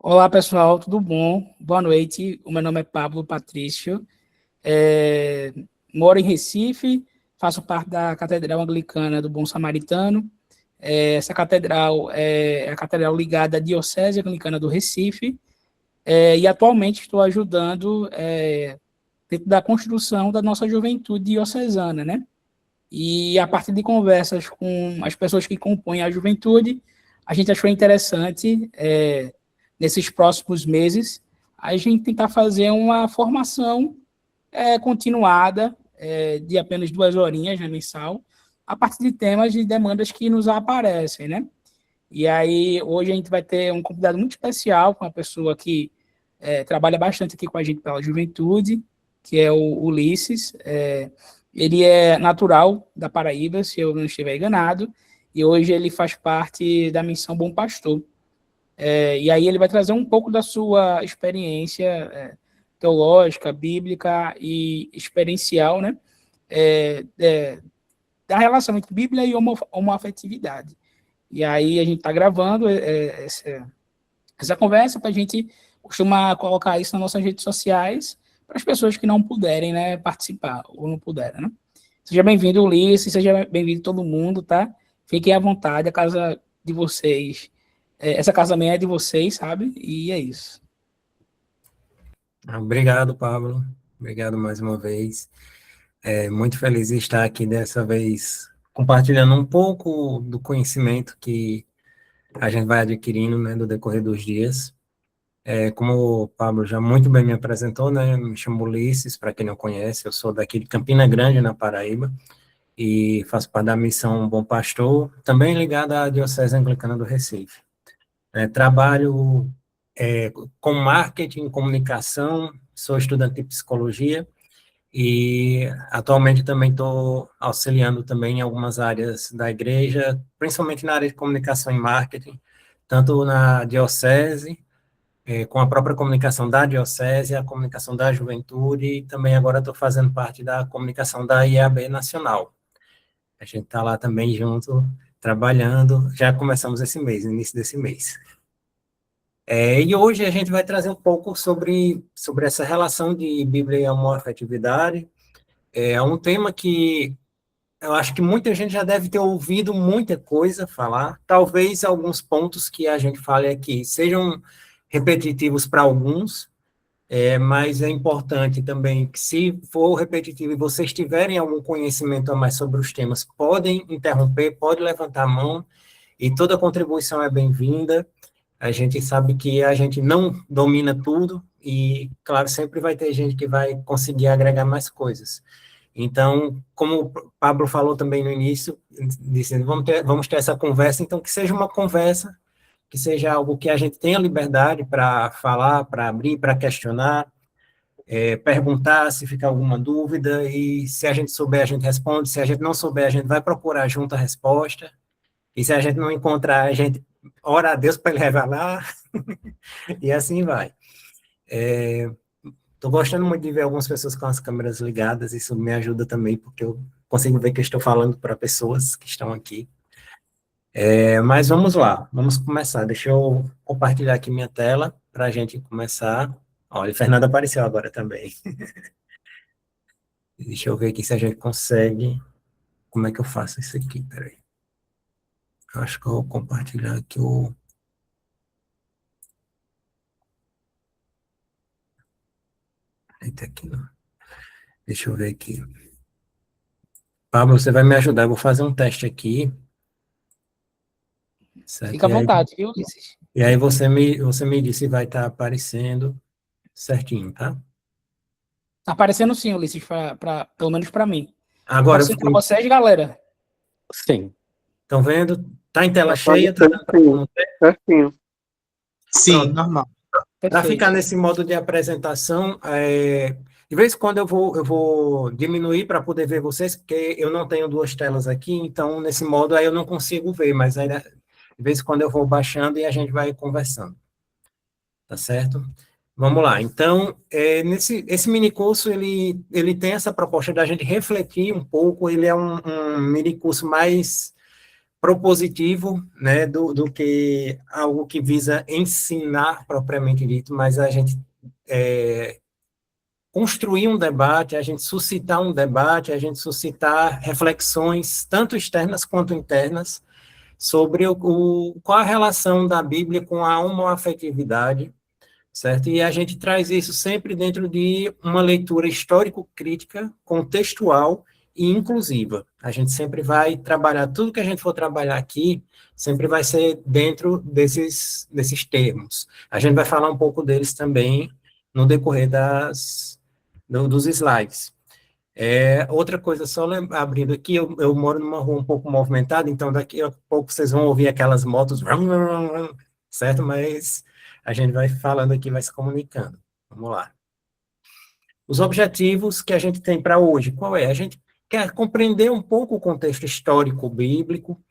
Olá, pessoal, tudo bom? Boa noite. O meu nome é Pablo Patrício. É, Moro em Recife, faço parte da Catedral Anglicana do Bom Samaritano. Essa catedral é a catedral ligada à Diocese Anglicana do Recife. E atualmente estou ajudando dentro da construção da nossa juventude diocesana, né? E a partir de conversas com as pessoas que compõem a juventude, a gente achou interessante, nesses próximos meses, a gente tentar fazer uma formação continuada, de apenas 2 horinhas, né, mensal, a partir de temas e demandas que nos aparecem, né? E aí, hoje a gente vai ter um convidado muito especial, com uma pessoa que trabalha bastante aqui com a gente pela juventude, que é o Ulisses. Ele é natural da Paraíba, se eu não estiver enganado, e hoje ele faz parte da missão Bom Pastor. E aí ele vai trazer um pouco da sua experiência teológica, bíblica e experiencial, né? É, é, da relação entre Bíblia e homoafetividade. E aí a gente está gravando essa conversa para a gente costumar colocar isso nas nossas redes sociais para as pessoas que não puderem, né, participar ou não puderem, né? Seja bem-vindo, Ulisses, seja bem-vindo todo mundo, tá? Fiquem à vontade, a casa de vocês, essa casa também é de vocês, sabe? E é isso. Obrigado, Pablo. Obrigado mais uma vez. Muito feliz de estar aqui dessa vez compartilhando um pouco do conhecimento que a gente vai adquirindo, né, no decorrer dos dias. Como o Pablo já muito bem me apresentou, né, me chamo Ulisses, para quem não conhece, eu sou daqui de Campina Grande, na Paraíba, e faço parte da missão Bom Pastor, também ligada à Diocese Anglicana do Recife. Trabalho com marketing, comunicação, sou estudante de psicologia, e atualmente também estou auxiliando também em algumas áreas da igreja, principalmente na área de comunicação e marketing, tanto na diocese, com a própria comunicação da diocese, a comunicação da juventude, e também agora estou fazendo parte da comunicação da IAB Nacional. A gente está lá também junto, trabalhando, já começamos esse mês, no início desse mês. E hoje a gente vai trazer um pouco sobre essa relação de Bíblia e homoafetividade. É um tema que eu acho que muita gente já deve ter ouvido muita coisa falar. Talvez alguns pontos que a gente fale aqui sejam repetitivos para alguns, mas é importante também que, se for repetitivo e vocês tiverem algum conhecimento a mais sobre os temas, podem interromper, pode levantar a mão, e toda contribuição é bem-vinda. A gente sabe que a gente não domina tudo, e, claro, sempre vai ter gente que vai conseguir agregar mais coisas. Então, como o Pablo falou também no início, dizendo, vamos ter essa conversa, então que seja uma conversa, que seja algo que a gente tenha liberdade para falar, para abrir, para questionar, perguntar se ficar alguma dúvida, e se a gente souber, a gente responde, se a gente não souber, a gente vai procurar junto a resposta, e se a gente não encontrar, a gente ora a Deus para ele revelar, e assim vai. Estou gostando muito de ver algumas pessoas com as câmeras ligadas, isso me ajuda também, porque eu consigo ver que eu estou falando para pessoas que estão aqui. Mas vamos lá, vamos começar. Deixa eu compartilhar aqui minha tela para a gente começar. Olha, a Fernanda apareceu agora também. Deixa eu ver aqui se a gente consegue. Como é que eu faço isso aqui? Peraí. Acho que eu vou compartilhar aqui o. Eita, aqui não. Deixa eu ver aqui. Pablo, você vai me ajudar, eu vou fazer um teste aqui. Certo? Fica à vontade, viu, Ulisses? E aí você me diz se vai estar aparecendo certinho, tá? Tá aparecendo sim, Ulisses, pelo menos para mim. Agora, Apareceu para vocês, galera? Sim, estão vendo? Tá em tela tá cheia? Tá dando para certinho, certinho. Sim, Pronto. normal. Para Perfeito. ficar nesse modo de apresentação, de vez em quando eu vou diminuir para poder ver vocês, porque eu não tenho duas telas aqui, então nesse modo aí eu não consigo ver, mas aí de vez em quando eu vou baixando e a gente vai conversando. Tá certo? Vamos lá. Então, esse minicurso, ele tem essa proposta da gente refletir um pouco, ele é um minicurso mais propositivo, né, do que algo que visa ensinar propriamente dito, mas a gente construir um debate, a gente suscitar um debate, a gente suscitar reflexões, tanto externas quanto internas, sobre qual a relação da Bíblia com a homoafetividade, certo? E a gente traz isso sempre dentro de uma leitura histórico-crítica, contextual e inclusiva. A gente sempre vai trabalhar, tudo que a gente for trabalhar aqui, sempre vai ser dentro desses termos. A gente vai falar um pouco deles também no decorrer dos slides. Outra coisa, só abrindo aqui, eu moro numa rua um pouco movimentada, então daqui a pouco vocês vão ouvir aquelas motos, certo? Mas a gente vai falando aqui, vai se comunicando. Vamos lá. Os objetivos que a gente tem para hoje, qual é? A gente quer compreender um pouco o contexto histórico bíblico,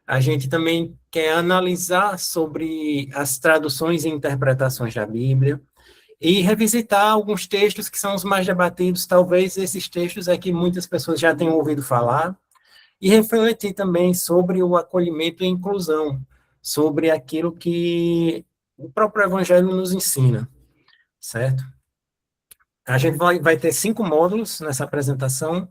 a gente também quer analisar sobre as traduções e interpretações da Bíblia, e revisitar alguns textos que são os mais debatidos, talvez esses textos é que muitas pessoas já tenham ouvido falar, e refletir também sobre o acolhimento e inclusão, sobre aquilo que o próprio Evangelho nos ensina, certo? A gente vai ter 5 módulos nessa apresentação.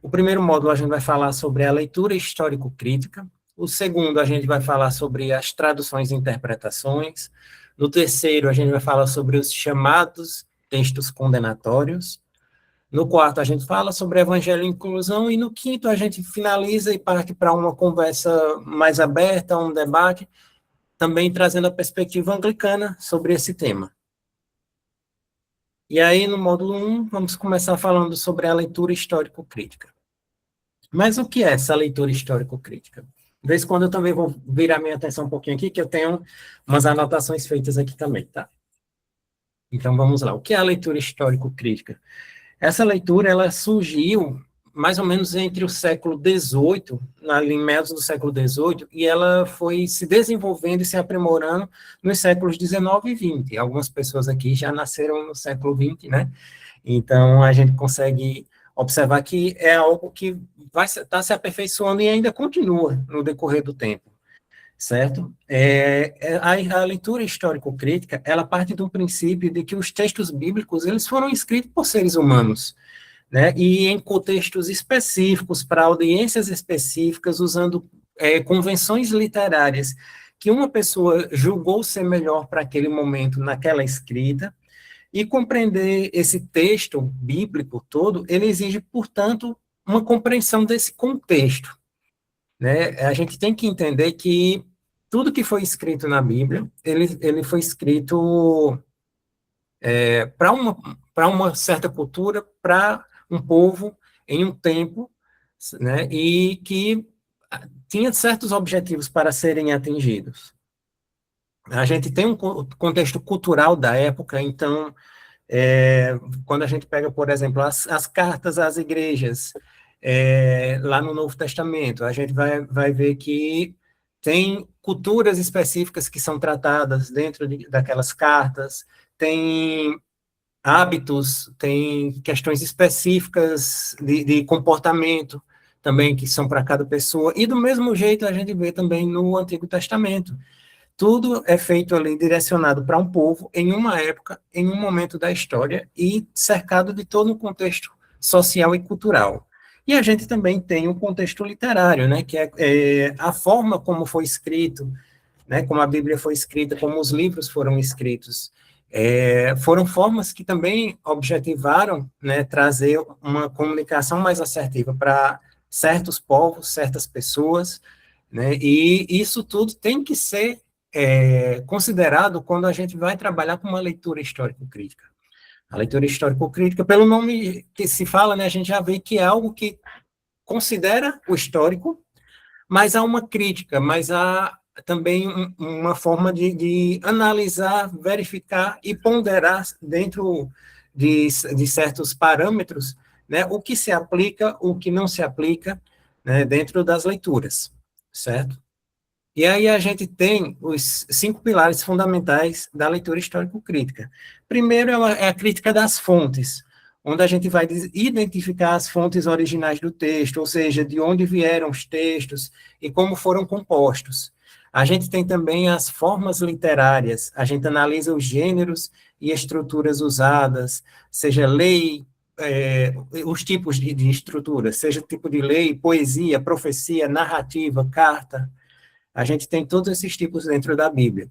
O primeiro módulo a gente vai falar sobre a leitura histórico-crítica, o segundo a gente vai falar sobre as traduções e interpretações, no terceiro a gente vai falar sobre os chamados textos condenatórios, no quarto a gente fala sobre evangelho e inclusão, e no quinto a gente finaliza e parte para uma conversa mais aberta, um debate, também trazendo a perspectiva anglicana sobre esse tema. E aí, no módulo 1, vamos começar falando sobre a leitura histórico-crítica. Mas o que é essa leitura histórico-crítica? De vez em quando eu também vou virar minha atenção um pouquinho aqui, que eu tenho umas anotações feitas aqui também, tá? Então, vamos lá. O que é a leitura histórico-crítica? Essa leitura, ela surgiu mais ou menos entre o século XVIII, em meados do século XVIII, e ela foi se desenvolvendo e se aprimorando nos séculos XIX e XX. Algumas pessoas aqui já nasceram no século XX, né? Então, a gente consegue observar que é algo que vai estar se aperfeiçoando e ainda continua no decorrer do tempo, certo? A leitura histórico-crítica, ela parte do princípio de que os textos bíblicos, eles foram escritos por seres humanos, né? E em contextos específicos, para audiências específicas, usando convenções literárias que uma pessoa julgou ser melhor para aquele momento naquela escrita, e compreender esse texto bíblico todo, ele exige, portanto, uma compreensão desse contexto, né? A gente tem que entender que tudo que foi escrito na Bíblia, ele foi escrito para uma certa cultura, para um povo, em um tempo, né? E que tinha certos objetivos para serem atingidos. A gente tem um contexto cultural da época, então, quando a gente pega, por exemplo, as cartas às igrejas, lá no Novo Testamento, a gente vai ver que tem culturas específicas que são tratadas dentro daquelas cartas, tem hábitos, tem questões específicas de comportamento também que são para cada pessoa, e do mesmo jeito a gente vê também no Antigo Testamento. Tudo é feito ali direcionado para um povo, em uma época, em um momento da história, e cercado de todo um contexto social e cultural. E a gente também tem um contexto literário, né, que é a forma como foi escrito, né, como a Bíblia foi escrita, como os livros foram escritos. Foram formas que também objetivaram, né, trazer uma comunicação mais assertiva para certos povos, certas pessoas, né, e isso tudo tem que ser considerado quando a gente vai trabalhar com uma leitura histórico-crítica. A leitura histórico-crítica, pelo nome que se fala, né, a gente já vê que é algo que considera o histórico, mas há uma crítica, mas há também uma forma de analisar, verificar e ponderar dentro de certos parâmetros, né, o que se aplica, o que não se aplica, né, dentro das leituras, certo? E aí a gente tem os 5 pilares fundamentais da leitura histórico-crítica. Primeiro é a crítica das fontes, onde a gente vai identificar as fontes originais do texto, ou seja, de onde vieram os textos e como foram compostos. A gente tem também as formas literárias, a gente analisa os gêneros e estruturas usadas, seja lei, os tipos de estrutura, seja tipo de lei, poesia, profecia, narrativa, carta. A gente tem todos esses tipos dentro da Bíblia.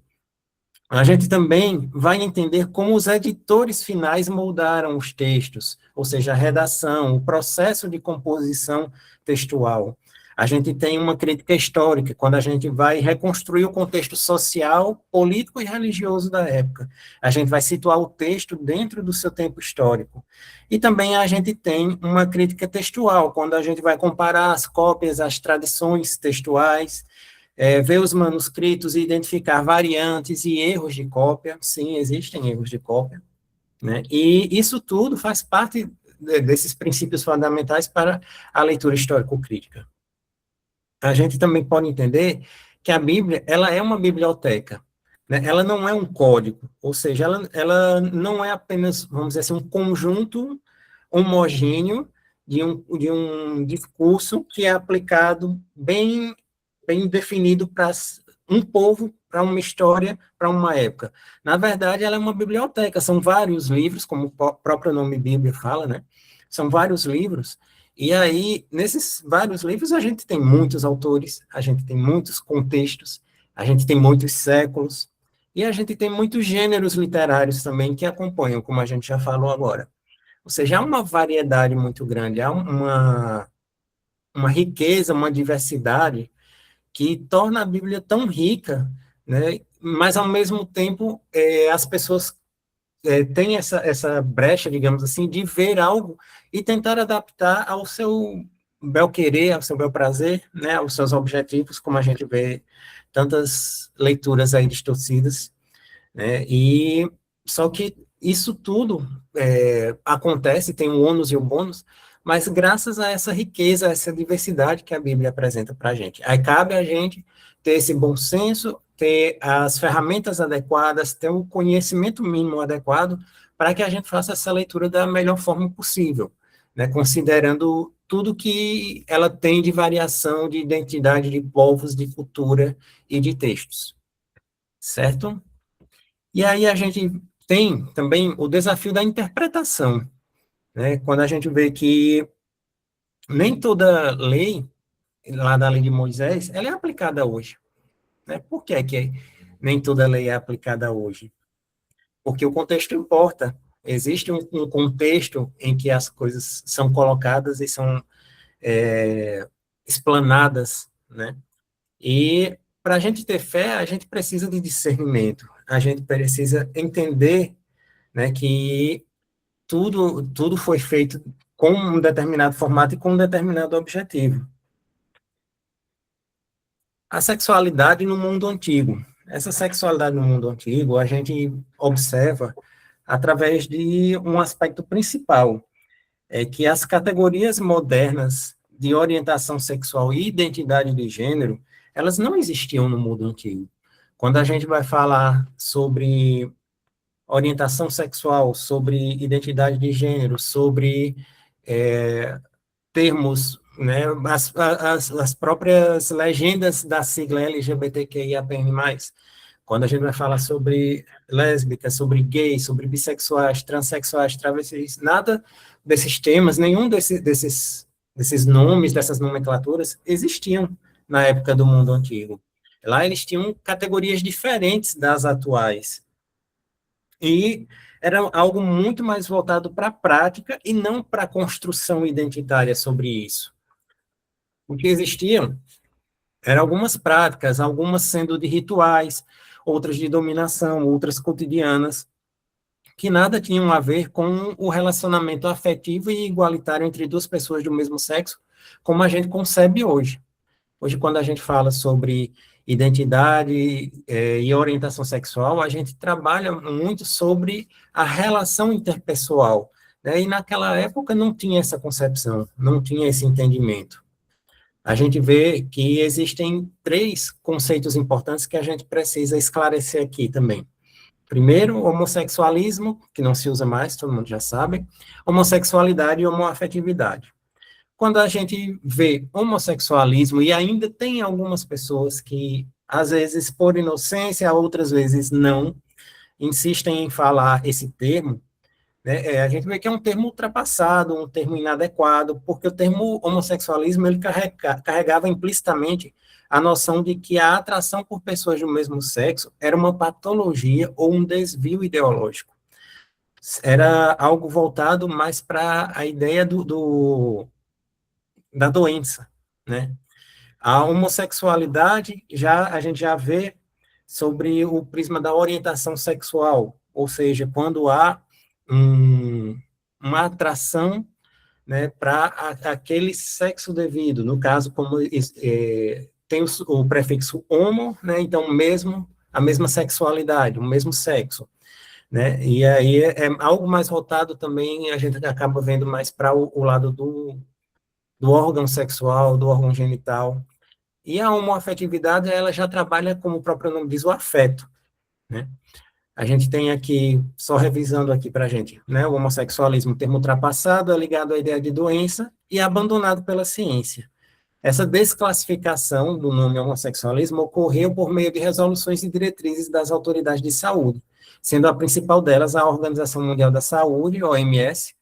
A gente também vai entender como os editores finais moldaram os textos, ou seja, a redação, o processo de composição textual. A gente tem uma crítica histórica, quando a gente vai reconstruir o contexto social, político e religioso da época. A gente vai situar o texto dentro do seu tempo histórico. E também a gente tem uma crítica textual, quando a gente vai comparar as cópias, as tradições textuais, ver os manuscritos e identificar variantes e erros de cópia. Sim, existem erros de cópia, né? E isso tudo faz parte desses princípios fundamentais para a leitura histórico-crítica. A gente também pode entender que a Bíblia, ela é uma biblioteca, né? Ela não é um código, ou seja, ela não é apenas, vamos dizer assim, um conjunto homogêneo de um discurso que é aplicado bem definido para um povo, para uma história, para uma época. Na verdade, ela é uma biblioteca, são vários livros, como o próprio nome Bíblia fala, né? São vários livros, e aí, nesses vários livros, a gente tem muitos autores, a gente tem muitos contextos, a gente tem muitos séculos, e a gente tem muitos gêneros literários também que acompanham, como a gente já falou agora. Ou seja, há uma variedade muito grande, há uma riqueza, uma diversidade que torna a Bíblia tão rica, né? Mas, ao mesmo tempo, as pessoas têm essa brecha, digamos assim, de ver algo e tentar adaptar ao seu bel querer, ao seu bel prazer, né? Aos seus objetivos, como a gente vê tantas leituras aí distorcidas, né? E só que isso tudo acontece, tem o ônus e o bônus, mas graças a essa riqueza, a essa diversidade que a Bíblia apresenta para a gente. Aí cabe a gente ter esse bom senso, ter as ferramentas adequadas, ter o conhecimento mínimo adequado, para que a gente faça essa leitura da melhor forma possível, né, considerando tudo que ela tem de variação de identidade de povos, de cultura e de textos. Certo? E aí a gente tem também o desafio da interpretação, né? Quando a gente vê que nem toda lei, lá da lei de Moisés, ela é aplicada hoje, né? Por que nem toda lei é aplicada hoje? Porque o contexto importa. Existe um contexto em que as coisas são colocadas e são explanadas, né? E para a gente ter fé, a gente precisa de discernimento, a gente precisa entender, né, que tudo foi feito com um determinado formato e com um determinado objetivo. A sexualidade no mundo antigo. Essa sexualidade no mundo antigo, a gente observa através de um aspecto principal, é que as categorias modernas de orientação sexual e identidade de gênero, elas não existiam no mundo antigo. Quando a gente vai falar sobre orientação sexual, sobre identidade de gênero, sobre termos, né, as próprias legendas da sigla LGBTQIAPN+, quando a gente vai falar sobre lésbicas, sobre gays, sobre bissexuais, transexuais, travestis, nada desses temas, nenhum desses nomes, dessas nomenclaturas, existiam na época do mundo antigo. Lá eles tinham categorias diferentes das atuais. E era algo muito mais voltado para a prática e não para a construção identitária sobre isso. O que existiam eram algumas práticas, algumas sendo de rituais, outras de dominação, outras cotidianas, que nada tinham a ver com o relacionamento afetivo e igualitário entre duas pessoas do mesmo sexo, como a gente concebe hoje. Hoje, quando a gente fala sobre identidade e orientação sexual, a gente trabalha muito sobre a relação interpessoal, né? E naquela época não tinha essa concepção, não tinha esse entendimento. A gente vê que existem 3 conceitos importantes que a gente precisa esclarecer aqui também. Primeiro, homossexualismo, que não se usa mais, todo mundo já sabe, homossexualidade e homoafetividade. Quando a gente vê homossexualismo, e ainda tem algumas pessoas que, às vezes, por inocência, outras vezes não, insistem em falar esse termo, né, a gente vê que é um termo ultrapassado, um termo inadequado, porque o termo homossexualismo ele carregava implicitamente a noção de que a atração por pessoas do mesmo sexo era uma patologia ou um desvio ideológico. Era algo voltado mais para a ideia da doença, né? A homossexualidade, a gente já vê sobre o prisma da orientação sexual, ou seja, quando há uma atração, né, para aquele sexo devido, no caso, como tem o prefixo homo, né, então a mesma sexualidade, o mesmo sexo, né, e aí é algo mais voltado também, a gente acaba vendo mais para o lado do órgão sexual, do órgão genital. E a homoafetividade, ela já trabalha, como o próprio nome diz, o afeto, né? A gente tem aqui, só revisando aqui para a gente, né? O homossexualismo, termo ultrapassado, é ligado à ideia de doença e abandonado pela ciência. Essa desclassificação do nome homossexualismo ocorreu por meio de resoluções e diretrizes das autoridades de saúde, sendo a principal delas a Organização Mundial da Saúde, OMS,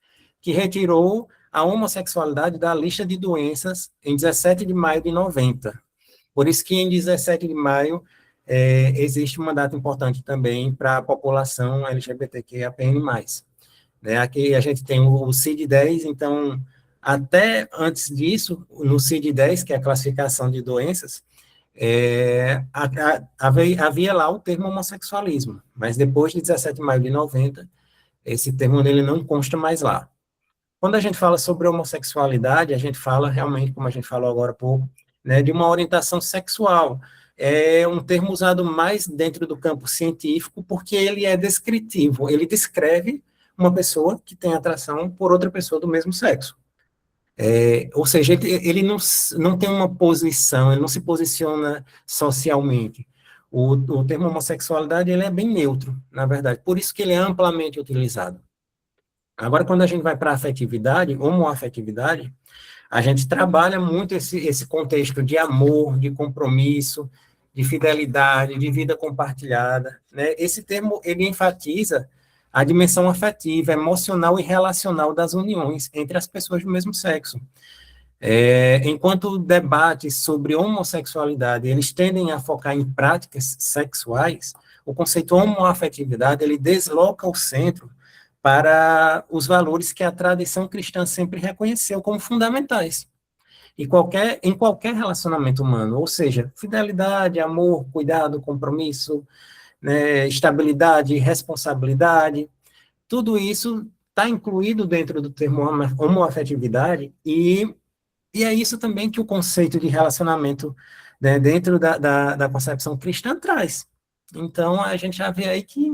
que retirou a homossexualidade da lista de doenças em 17 de maio de 90. Por isso que em 17 de maio existe uma data importante também para a população LGBTQIAPN+. Né? Aqui a gente tem o CID-10, então, até antes disso, no CID-10, que é a classificação de doenças, havia lá o termo homossexualismo, mas depois de 17 de maio de 90, esse termo ele não consta mais lá. Quando a gente fala sobre homossexualidade, a gente fala realmente, como a gente falou agora há pouco, né, de uma orientação sexual. É um termo usado mais dentro do campo científico, porque ele é descritivo, ele descreve uma pessoa que tem atração por outra pessoa do mesmo sexo. Ou seja, ele não tem uma posição, ele não se posiciona socialmente. O termo homossexualidade ele é bem neutro, na verdade, por isso que ele é amplamente utilizado. Agora, quando a gente vai para a afetividade, homoafetividade, a gente trabalha muito esse contexto de amor, de compromisso, de fidelidade, de vida compartilhada, né? Esse termo, ele enfatiza a dimensão afetiva, emocional e relacional das uniões entre as pessoas do mesmo sexo. Enquanto debates sobre homossexualidade, eles tendem a focar em práticas sexuais, o conceito homoafetividade, ele desloca o centro para os valores que a tradição cristã sempre reconheceu como fundamentais. Em qualquer relacionamento humano, ou seja, fidelidade, amor, cuidado, compromisso, né, estabilidade, responsabilidade, tudo isso está incluído dentro do termo homoafetividade, e é isso também que o conceito de relacionamento, né, dentro da concepção cristã traz. Então, a gente já vê aí que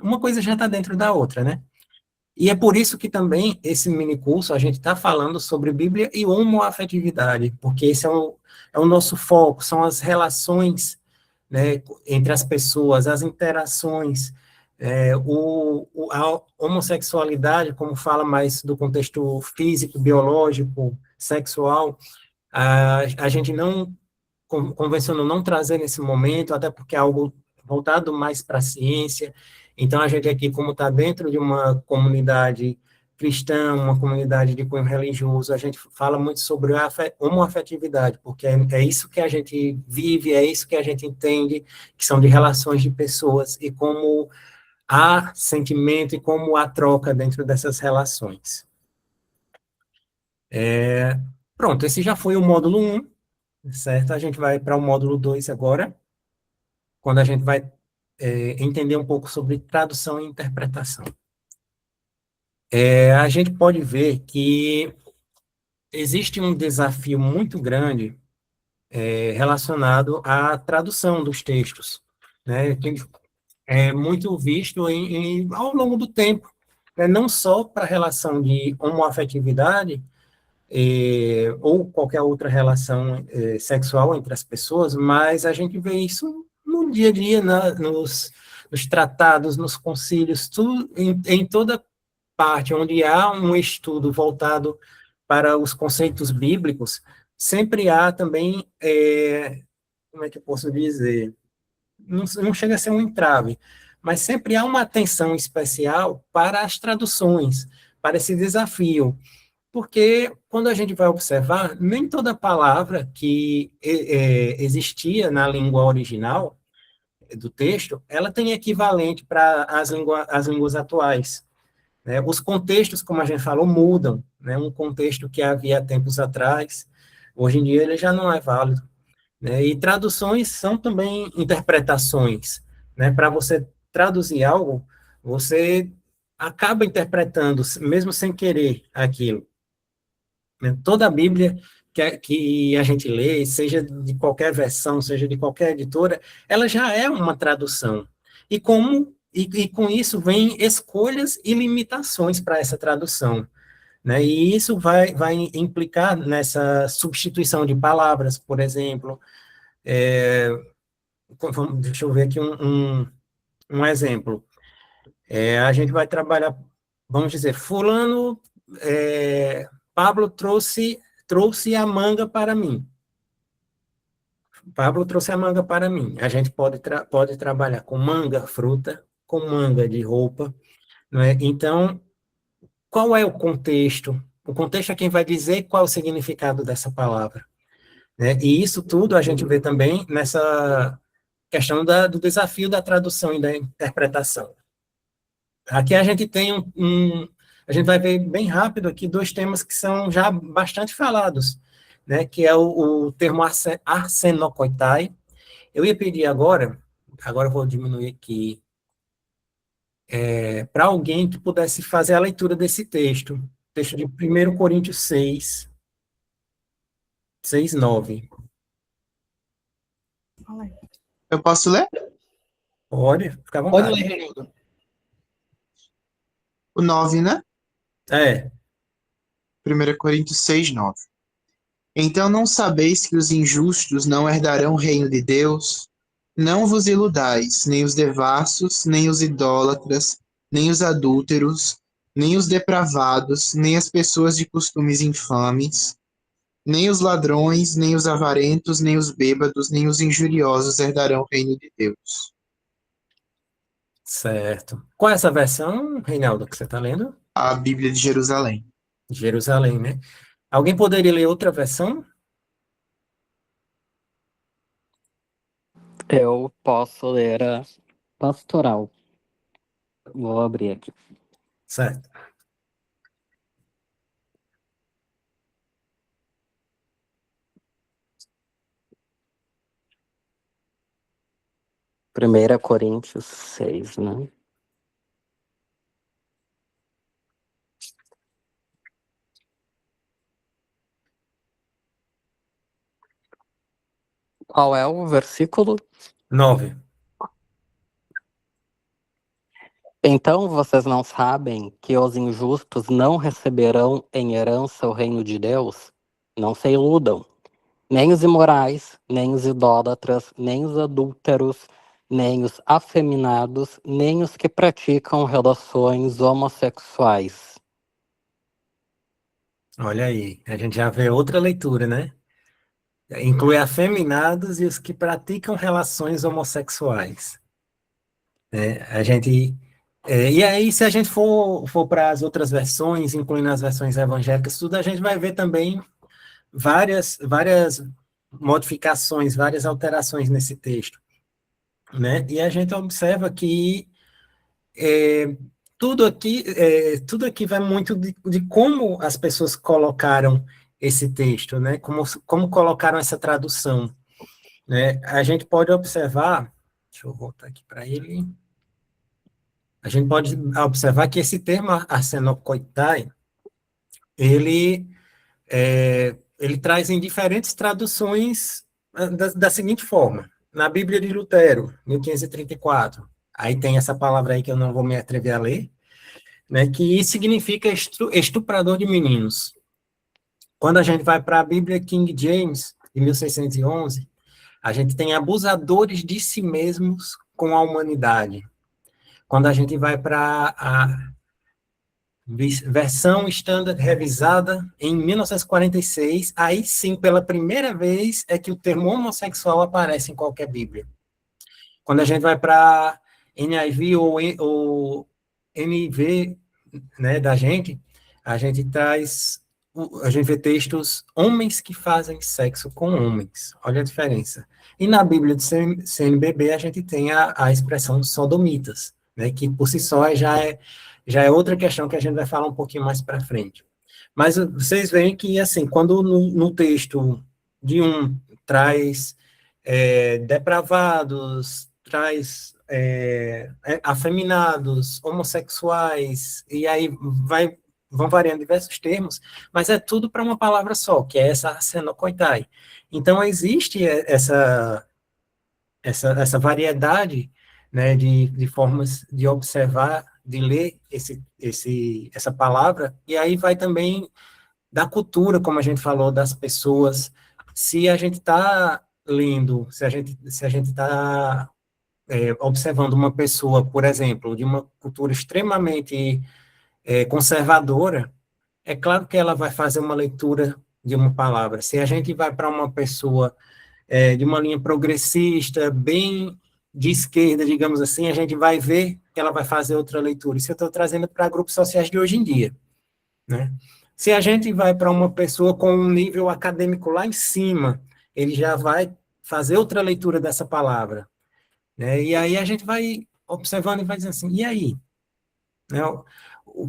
uma coisa já está dentro da outra, né? E é por isso que também esse minicurso a gente está falando sobre Bíblia e homoafetividade, porque esse é o nosso foco, são as relações, né, entre as pessoas, as interações, a homossexualidade, como fala mais do contexto físico, biológico, sexual, a gente não convencionou não trazer nesse momento, até porque é algo voltado mais para a ciência. Então, a gente aqui, como está dentro de uma comunidade cristã, uma comunidade de cunho religioso, a gente fala muito sobre a homoafetividade, porque é isso que a gente vive, é isso que a gente entende, que são de relações de pessoas, e como há sentimento e como há troca dentro dessas relações. Pronto, esse já foi o módulo 1, certo? A gente vai para o módulo 2 agora, quando a gente vai entender um pouco sobre tradução e interpretação. A gente pode ver que existe um desafio muito grande relacionado à tradução dos textos, né? Que é muito visto ao longo do tempo, né? Não só para a relação de homoafetividade, ou qualquer outra relação sexual entre as pessoas, mas a gente vê isso no dia a dia, nos tratados, nos concílios, tudo, em toda parte onde há um estudo voltado para os conceitos bíblicos, sempre há também, como é que eu posso dizer, não chega a ser um entrave, mas sempre há uma atenção especial para as traduções, para esse desafio, porque quando a gente vai observar, nem toda palavra que existia na língua original do texto, ela tem equivalente para as línguas atuais, né? Os contextos, como a gente falou, mudam, né? Um contexto que havia tempos atrás, hoje em dia ele já não é válido, né? E traduções são também interpretações, né? Para você traduzir algo, você acaba interpretando, mesmo sem querer, aquilo, né? Toda a Bíblia que a gente lê, seja de qualquer versão, seja de qualquer editora, ela já é uma tradução. E com isso vem escolhas e limitações para essa tradução, né? E isso vai implicar nessa substituição de palavras, por exemplo. Deixa eu ver aqui um exemplo. A gente vai trabalhar, vamos dizer, fulano, Pablo trouxe a manga para mim. Pablo trouxe a manga para mim. A gente pode trabalhar com manga, fruta, com manga de roupa, não é? Então, qual é o contexto? O contexto é quem vai dizer qual é o significado dessa palavra, né? E isso tudo a gente vê também nessa questão do desafio da tradução e da interpretação. Aqui a gente tem a gente vai ver bem rápido aqui dois temas que são já bastante falados, né? Que é o termo arsenokoitai. Eu ia pedir agora eu vou diminuir aqui, para alguém que pudesse fazer a leitura desse texto de 1 Coríntios 6, 9. Eu posso ler? Pode, fica à Pode vontade. ler, Reinaldo. O 9, né? 1 Coríntios 6, 9. Então não sabeis que os injustos não herdarão o reino de Deus? Não vos iludais, nem os devassos, nem os idólatras, nem os adúlteros, nem os depravados, nem as pessoas de costumes infames, nem os ladrões, nem os avarentos, nem os bêbados, nem os injuriosos herdarão o reino de Deus. Certo. Qual é essa versão, Reinaldo, que você está lendo? A Bíblia de Jerusalém. Jerusalém, né? Alguém poderia ler outra versão? Eu posso ler a pastoral. Vou abrir aqui. Certo. Primeira Coríntios 6, né? Qual é o versículo? 9. Então vocês não sabem que os injustos não receberão em herança o reino de Deus? Não se iludam. Nem os imorais, nem os idólatras, nem os adúlteros, nem os afeminados, nem os que praticam relações homossexuais. Olha aí, a gente já vê outra leitura, né? Inclui afeminados e os que praticam relações homossexuais. A gente... e aí, se a gente for para as outras versões, incluindo as versões evangélicas, tudo, a gente vai ver também várias modificações, várias alterações nesse texto, né? E a gente observa que tudo aqui vai muito de como as pessoas colocaram esse texto, né? Como colocaram essa tradução, né? A gente pode observar, deixa eu voltar aqui para ele, a gente pode observar que esse termo arsenokoitai, ele traz em diferentes traduções da seguinte forma. Na Bíblia de Lutero, 1534, aí tem essa palavra aí que eu não vou me atrever a ler, né, que significa estuprador de meninos. Quando a gente vai para a Bíblia King James, de 1611, a gente tem abusadores de si mesmos com a humanidade. Quando a gente vai para a versão standard revisada em 1946, aí sim, pela primeira vez, é que o termo homossexual aparece em qualquer Bíblia. Quando a gente vai para NIV ou NIV, né, da gente, a gente vê textos homens que fazem sexo com homens. Olha a diferença. E na Bíblia do CNBB a gente tem a expressão sodomitas, né, que por si só já é outra questão que a gente vai falar um pouquinho mais para frente. Mas vocês veem que, assim, quando no texto de um traz depravados, traz afeminados, homossexuais, e aí vão variando diversos termos, mas é tudo para uma palavra só, que é essa arsenokoitai. Então, existe essa variedade, né, de formas de observar, de ler essa palavra, e aí vai também da cultura, como a gente falou, das pessoas. Se a gente está lendo, se a gente está observando uma pessoa, por exemplo, de uma cultura extremamente conservadora, é claro que ela vai fazer uma leitura de uma palavra. Se a gente vai para uma pessoa de uma linha progressista, bem de esquerda, digamos assim, a gente vai ver que ela vai fazer outra leitura. Isso eu estou trazendo para grupos sociais de hoje em dia, né? Se a gente vai para uma pessoa com um nível acadêmico lá em cima, ele já vai fazer outra leitura dessa palavra, né? E aí a gente vai observando e vai dizendo assim, e aí? Né?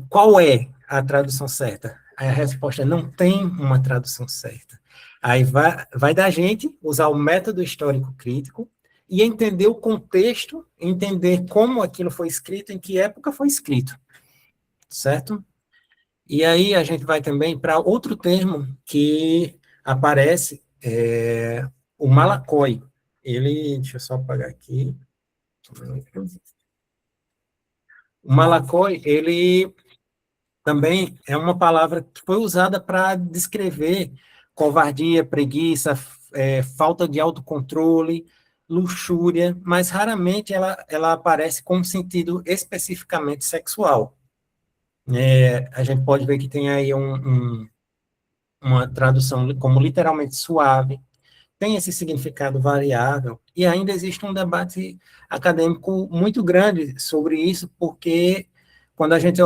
Qual é a tradução certa? Aí a resposta é, não tem uma tradução certa. Aí vai da gente usar o método histórico crítico e entender o contexto, entender como aquilo foi escrito, em que época foi escrito, certo? E aí a gente vai também para outro termo que aparece, o malakoi. Deixa eu só apagar aqui. O malakoi, ele também é uma palavra que foi usada para descrever covardia, preguiça, falta de autocontrole, luxúria, mas raramente ela aparece com um sentido especificamente sexual. A gente pode ver que tem aí uma tradução como literalmente suave, tem esse significado variável, e ainda existe um debate acadêmico muito grande sobre isso, porque quando a gente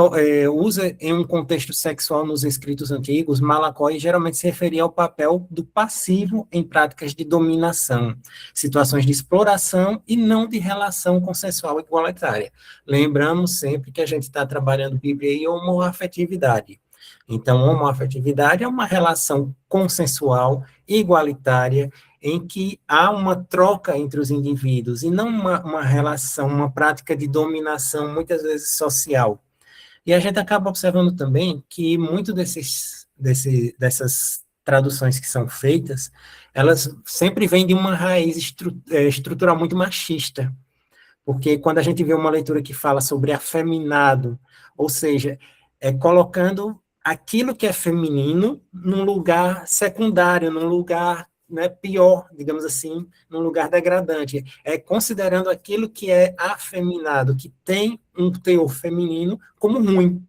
usa em um contexto sexual nos escritos antigos, malakoi geralmente se referia ao papel do passivo em práticas de dominação, situações de exploração e não de relação consensual igualitária. Lembramos sempre que a gente está trabalhando Bíblia e homoafetividade. Então, homoafetividade é uma relação consensual, igualitária, em que há uma troca entre os indivíduos, e não uma relação, uma prática de dominação, muitas vezes social. E a gente acaba observando também que muito dessas traduções que são feitas, elas sempre vêm de uma raiz estrutural muito machista, porque quando a gente vê uma leitura que fala sobre afeminado, ou seja, colocando aquilo que é feminino num lugar secundário, num lugar, né, pior, digamos assim, num lugar degradante, considerando aquilo que é afeminado, que tem um teor feminino, como ruim.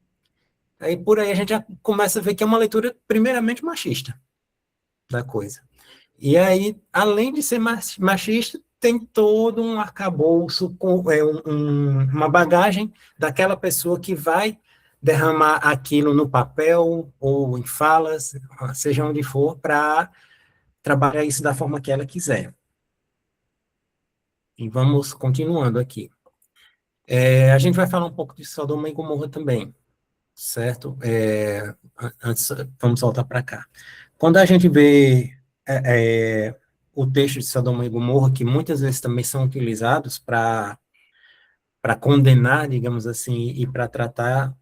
Aí por aí a gente já começa a ver que é uma leitura primeiramente machista da coisa. E aí, além de ser machista, tem todo um arcabouço, uma bagagem daquela pessoa que vai derramar aquilo no papel ou em falas, seja onde for, para trabalhar isso da forma que ela quiser. E vamos continuando aqui. A gente vai falar um pouco de Sodoma e Gomorra também, certo? Antes, vamos voltar para cá. Quando a gente vê o texto de Sodoma e Gomorra, que muitas vezes também são utilizados para condenar, digamos assim, e para tratar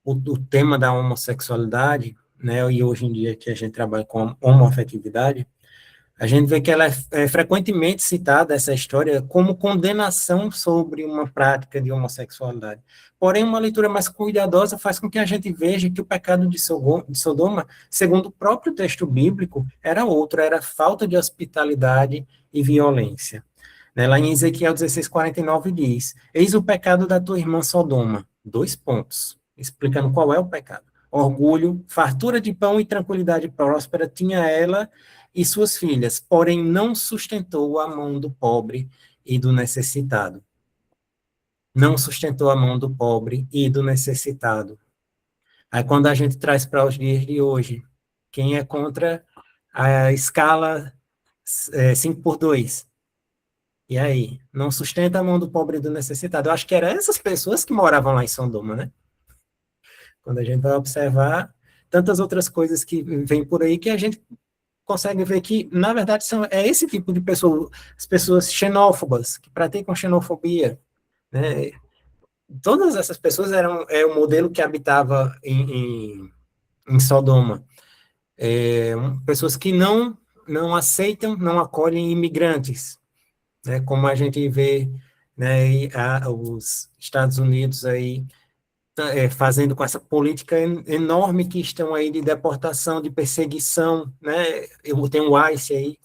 o tema da homossexualidade, né, e hoje em dia que a gente trabalha com homoafetividade, a gente vê que ela é frequentemente citada, essa história, como condenação sobre uma prática de homossexualidade. Porém, uma leitura mais cuidadosa faz com que a gente veja que o pecado de Sodoma, segundo o próprio texto bíblico, era outro, era falta de hospitalidade e violência. Né, lá em Ezequiel 16:49 diz: Eis o pecado da tua irmã Sodoma. 2 pontos, explicando qual é o pecado. Orgulho, fartura de pão e tranquilidade próspera tinha ela e suas filhas, porém não sustentou a mão do pobre e do necessitado. Não sustentou a mão do pobre e do necessitado. Aí quando a gente traz para os dias de hoje, quem é contra a escala 5x2? E aí? Não sustenta a mão do pobre e do necessitado. Eu acho que eram essas pessoas que moravam lá em Sodoma, né? Quando a gente vai observar tantas outras coisas que vêm por aí que a gente consegue ver que, na verdade, é esse tipo de pessoa, as pessoas xenófobas, que praticam xenofobia, né? Todas essas pessoas é o modelo que habitava em Sodoma. Pessoas que não aceitam, não acolhem imigrantes, né? Como a gente vê, né, os Estados Unidos aí fazendo com essa política enorme que estão aí de deportação, de perseguição, né? Eu tenho o ICE aí,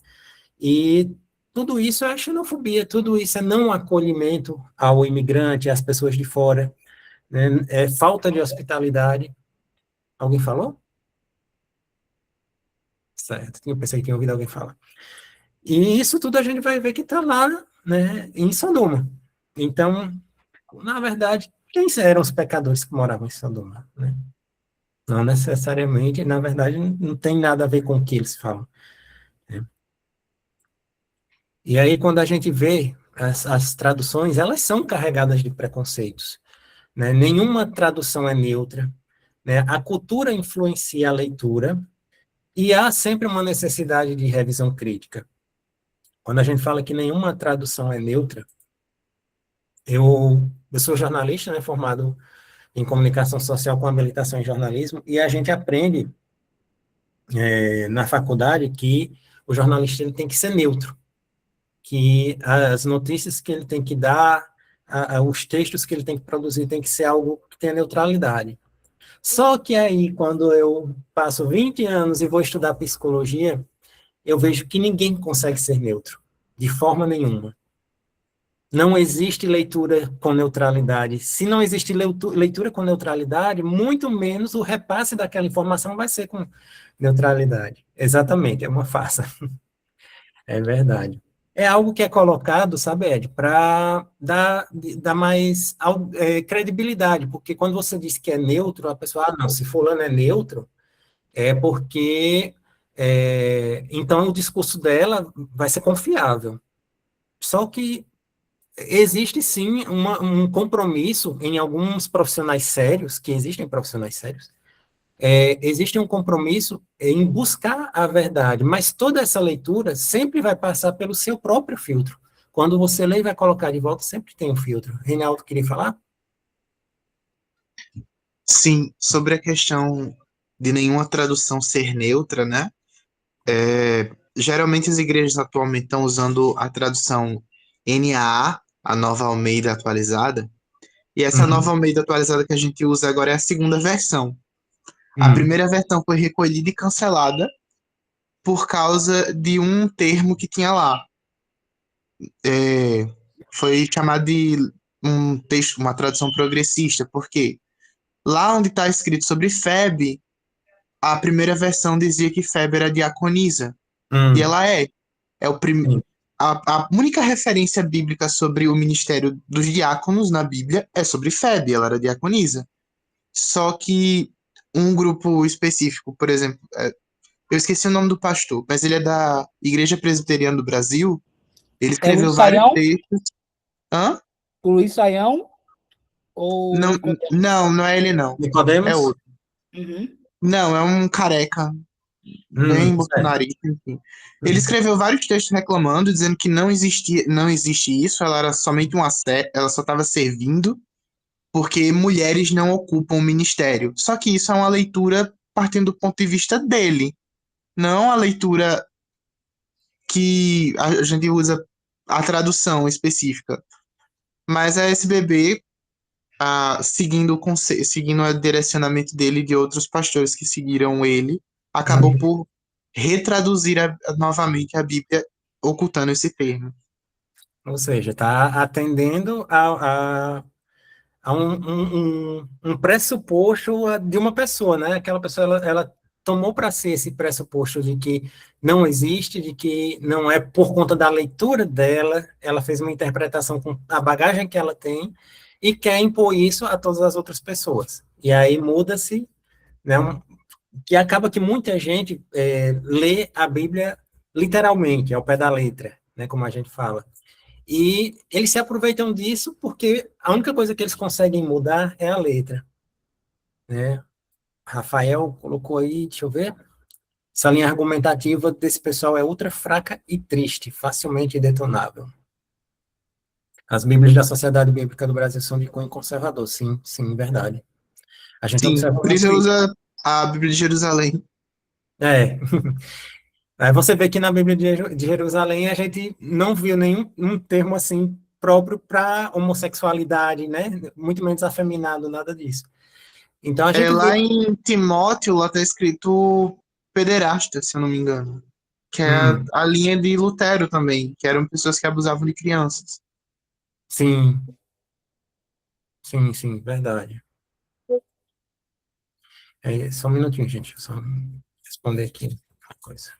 e tudo isso é xenofobia, tudo isso é não acolhimento ao imigrante, às pessoas de fora, né? É falta de hospitalidade. Alguém falou? Certo, eu pensei que tinha ouvido alguém falar. E isso tudo a gente vai ver que está lá, né, em Sodoma. Então, na verdade, quem eram os pecadores que moravam em Sodoma, né? Não necessariamente, na verdade, não tem nada a ver com o que eles falam, né? E aí, quando a gente vê as traduções, elas são carregadas de preconceitos, né? Nenhuma tradução é neutra, né? A cultura influencia a leitura e há sempre uma necessidade de revisão crítica. Quando a gente fala que nenhuma tradução é neutra, eu sou jornalista, né, formado em comunicação social com habilitação em jornalismo, e a gente aprende na faculdade que o jornalista ele tem que ser neutro, que as notícias que ele tem que dar, os textos que ele tem que produzir tem que ser algo que tenha neutralidade. Só que aí, quando eu passo 20 anos e vou estudar psicologia, eu vejo que ninguém consegue ser neutro, de forma nenhuma. Não existe leitura com neutralidade. Se não existe leitura com neutralidade, muito menos o repasse daquela informação vai ser com neutralidade. Exatamente, é uma farsa. É verdade. É algo que é colocado, sabe, Ed, para dar mais credibilidade, porque quando você diz que é neutro, a pessoa, não, se fulano é neutro, é porque, então o discurso dela vai ser confiável. Só que existe sim um compromisso em alguns profissionais sérios, que existem profissionais sérios, existe um compromisso em buscar a verdade, mas toda essa leitura sempre vai passar pelo seu próprio filtro. Quando você lê e vai colocar de volta, sempre tem um filtro. Reinaldo, queria falar? Sim, sobre a questão de nenhuma tradução ser neutra, né? Geralmente as igrejas atualmente estão usando a tradução NAA, a Nova Almeida atualizada, e essa Nova Uhum. Almeida atualizada que a gente usa agora é a segunda versão. A Uhum. primeira versão foi recolhida e cancelada por causa de um termo que tinha lá. Foi chamado de um texto, uma tradução progressista, porque lá onde está escrito sobre Febe, a primeira versão dizia que Febe era diaconisa. E Uhum. ela é. É o prim... Sim. a única referência bíblica sobre o ministério dos diáconos na Bíblia é sobre Febe, ela era diaconisa. Só que um grupo específico, por exemplo, eu esqueci o nome do pastor, mas ele é da Igreja Presbiteriana do Brasil. Ele É escreveu Luiz vários Saião? textos. Hã? O Luiz Saião ou Não, Nicodemos? não é ele não. É Nicodemos? outro. Uhum. Não, é um careca, bem Certo. bolsonarista, enfim. Ele Uhum. escreveu vários textos reclamando, dizendo que não existia, não existe isso, ela era somente ela só estava servindo porque mulheres não ocupam o ministério. Só que isso é uma leitura partindo do ponto de vista dele, não a leitura que a gente usa a tradução específica. Mas a SBB, seguindo o direcionamento dele e de outros pastores que seguiram ele, acabou Uhum. por retraduzir novamente a Bíblia, ocultando esse termo. Ou seja, está atendendo a um pressuposto de uma pessoa, né? Aquela pessoa, ela tomou para si esse pressuposto de que não existe, de que não é por conta da leitura dela, ela fez uma interpretação com a bagagem que ela tem e quer impor isso a todas as outras pessoas. E aí muda-se, né? Que acaba que muita gente lê a Bíblia literalmente, ao pé da letra, né? Como a gente fala. E eles se aproveitam disso porque a única coisa que eles conseguem mudar é a letra, né? Rafael colocou aí, deixa eu ver. Essa linha argumentativa desse pessoal é ultra fraca e triste, facilmente detonável. As Bíblias da Sociedade Bíblica do Brasil são de cunho conservador, sim, sim, verdade. A gente Sim, observa por isso muito eu isso. uso a Bíblia de Jerusalém. É. Aí você vê que na Bíblia de Jerusalém a gente não viu nenhum um termo assim próprio para homossexualidade, né? Muito menos afeminado, nada disso. Então a É, gente vê. lá em Timóteo, lá está escrito pederasta, se eu não me engano. Que é Hum, a linha de Lutero também, que eram pessoas que abusavam de crianças. sim, sim, sim, verdade. É, só um minutinho, gente, só responder aqui uma coisa.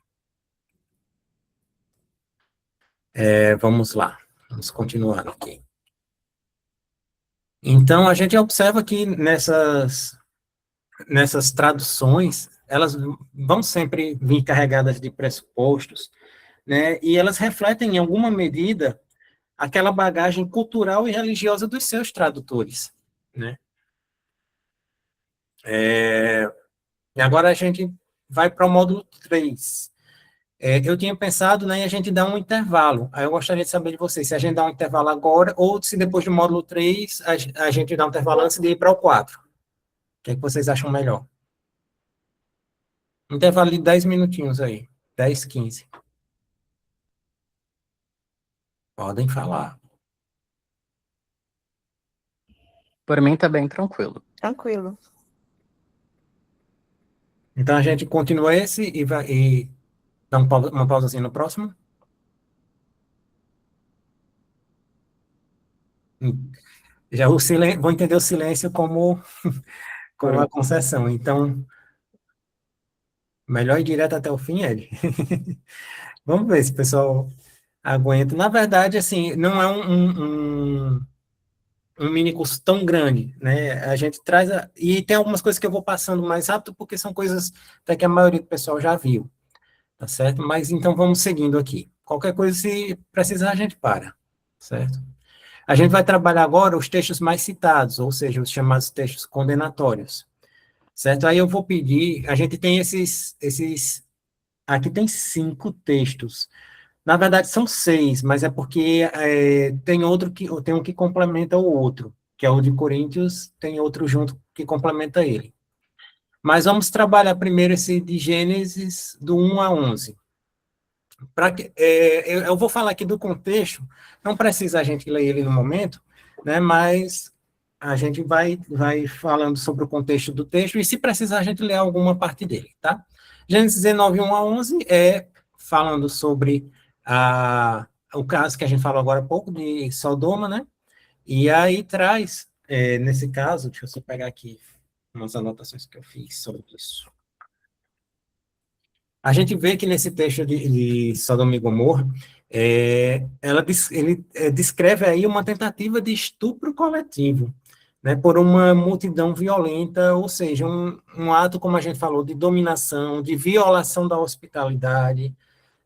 Vamos lá, vamos continuar aqui. Então a gente observa que nessas traduções, elas vão sempre vir carregadas de pressupostos, né? E elas refletem, em alguma medida, aquela bagagem cultural e religiosa dos seus tradutores, né? E agora a gente vai para o módulo 3. Eu tinha pensado, né, em a gente dar um intervalo. Aí eu gostaria de saber de vocês, se a gente dá um intervalo agora, ou se depois do módulo 3 a gente dá um intervalo antes de ir para o 4. O que é que vocês acham melhor? Um intervalo de 10 minutinhos aí. 10, 15. Podem falar. Por mim tá bem tranquilo. Tranquilo. Então a gente continua esse e dá uma pausazinha no próximo. Já o silêncio, vou entender o silêncio como uma concessão. Então, melhor ir direto até o fim, Ed. Vamos ver se o pessoal aguenta. Na verdade, assim, não é um mini curso tão grande, né? A gente traz e tem algumas coisas que eu vou passando mais rápido porque são coisas até que a maioria do pessoal já viu, tá certo? Mas então vamos seguindo aqui. Qualquer coisa, se precisar, a gente para, certo? A gente vai trabalhar agora os textos mais citados, ou seja, os chamados textos condenatórios, certo? Aí eu vou pedir, a gente tem aqui tem 5 textos. Na verdade, são 6, mas é porque tem um que complementa o outro, que é o de Coríntios, tem outro junto que complementa ele. Mas vamos trabalhar primeiro esse de Gênesis, do 1 a 11. Eu vou falar aqui do contexto, não precisa a gente ler ele no momento, né, mas a gente vai falando sobre o contexto do texto, e se precisar a gente lê alguma parte dele, tá? Gênesis 19, 1 a 11 falando sobre o caso que a gente falou agora há pouco, de Sodoma, né? E aí traz, nesse caso, deixa eu só pegar aqui umas anotações que eu fiz sobre isso. A gente vê que nesse texto de Sodoma e Gomorra, ele descreve aí uma tentativa de estupro coletivo, né, por uma multidão violenta, ou seja, um ato, como a gente falou, de dominação, de violação da hospitalidade,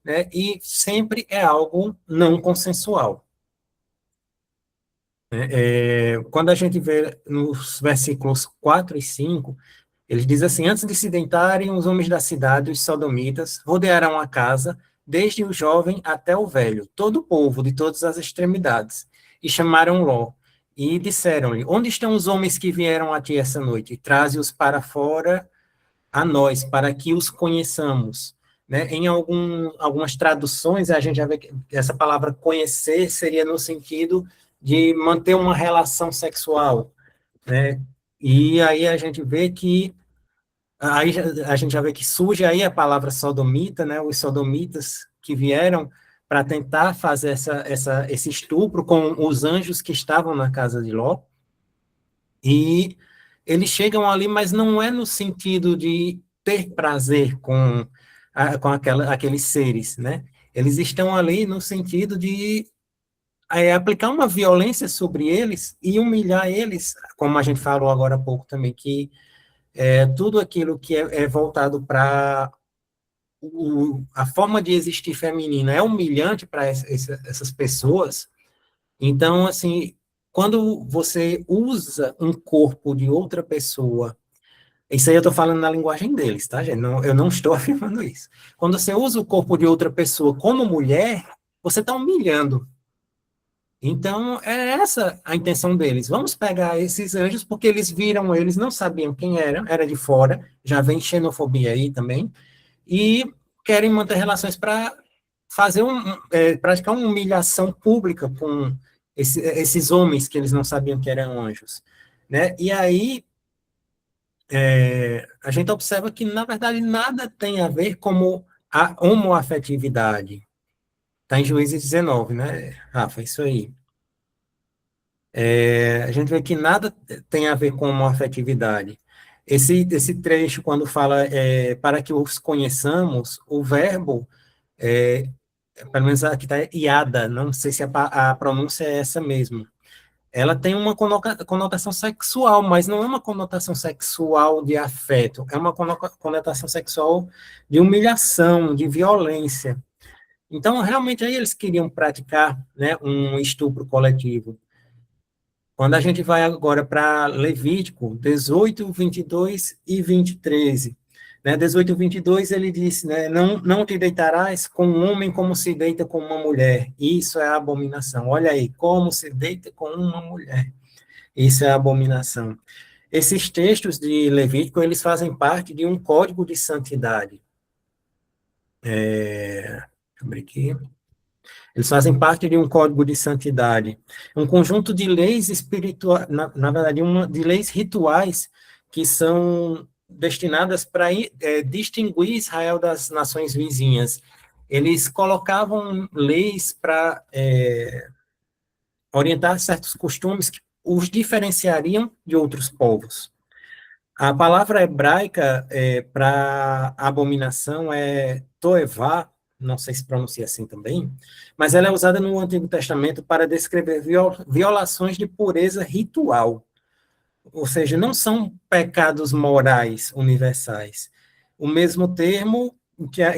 né, e sempre é algo não consensual. Quando a gente vê nos versículos 4 e 5, ele diz assim: antes de se deitarem, os homens da cidade, os sodomitas, rodearam a casa, desde o jovem até o velho, todo o povo de todas as extremidades, e chamaram Ló, e disseram-lhe: onde estão os homens que vieram a ti essa noite? Traze-os para fora a nós, para que os conheçamos. Né? Em algumas traduções, a gente já vê que essa palavra conhecer seria no sentido de manter uma relação sexual, né? E aí a gente vê que a gente já vê que surge aí a palavra sodomita, né? Os sodomitas que vieram para tentar fazer esse estupro com os anjos que estavam na casa de Ló, e eles chegam ali, mas não é no sentido de ter prazer com aqueles seres, né? Eles estão ali no sentido de aplicar uma violência sobre eles e humilhar eles, como a gente falou agora há pouco também, que tudo aquilo que é voltado para a forma de existir feminina é humilhante para essas pessoas. Então, assim, quando você usa um corpo de outra pessoa, isso aí eu estou falando na linguagem deles, tá, gente? Não, eu não estou afirmando isso. Quando você usa o corpo de outra pessoa como mulher, você está humilhando. Então, é essa a intenção deles. Vamos pegar esses anjos, porque eles viram, eles não sabiam quem eram, era de fora, já vem xenofobia aí também, e querem manter relações para fazer praticar uma humilhação pública com esses homens que eles não sabiam que eram anjos, né? E aí a gente observa que, na verdade, nada tem a ver com a homoafetividade. Está em Juízes 19, né, Rafa? Isso aí. A gente vê que nada tem a ver com homoafetividade. Esse trecho, quando fala para que os conheçamos, o verbo, pelo menos aqui está iada, não sei se a pronúncia é essa mesmo. Ela tem uma conotação sexual, mas não é uma conotação sexual de afeto, é uma conotação sexual de humilhação, de violência. Então, realmente, aí eles queriam praticar, né, um estupro coletivo. Quando a gente vai agora para Levítico 18, 22 e 23, né, 18 e 22 ele diz, né, não te deitarás com um homem como se deita com uma mulher, isso é abominação. Olha aí, como se deita com uma mulher, isso é abominação. Esses textos de Levítico, eles fazem parte de um código de santidade. Deixa eu abrir aqui. Eles fazem parte de um código de santidade, um conjunto de leis espirituais, na verdade, de leis rituais que são destinadas para distinguir Israel das nações vizinhas. Eles colocavam leis para orientar certos costumes que os diferenciariam de outros povos. A palavra hebraica para abominação é toevá, não sei se pronuncia assim também, mas ela é usada no Antigo Testamento para descrever violações de pureza ritual, ou seja, não são pecados morais universais. O mesmo termo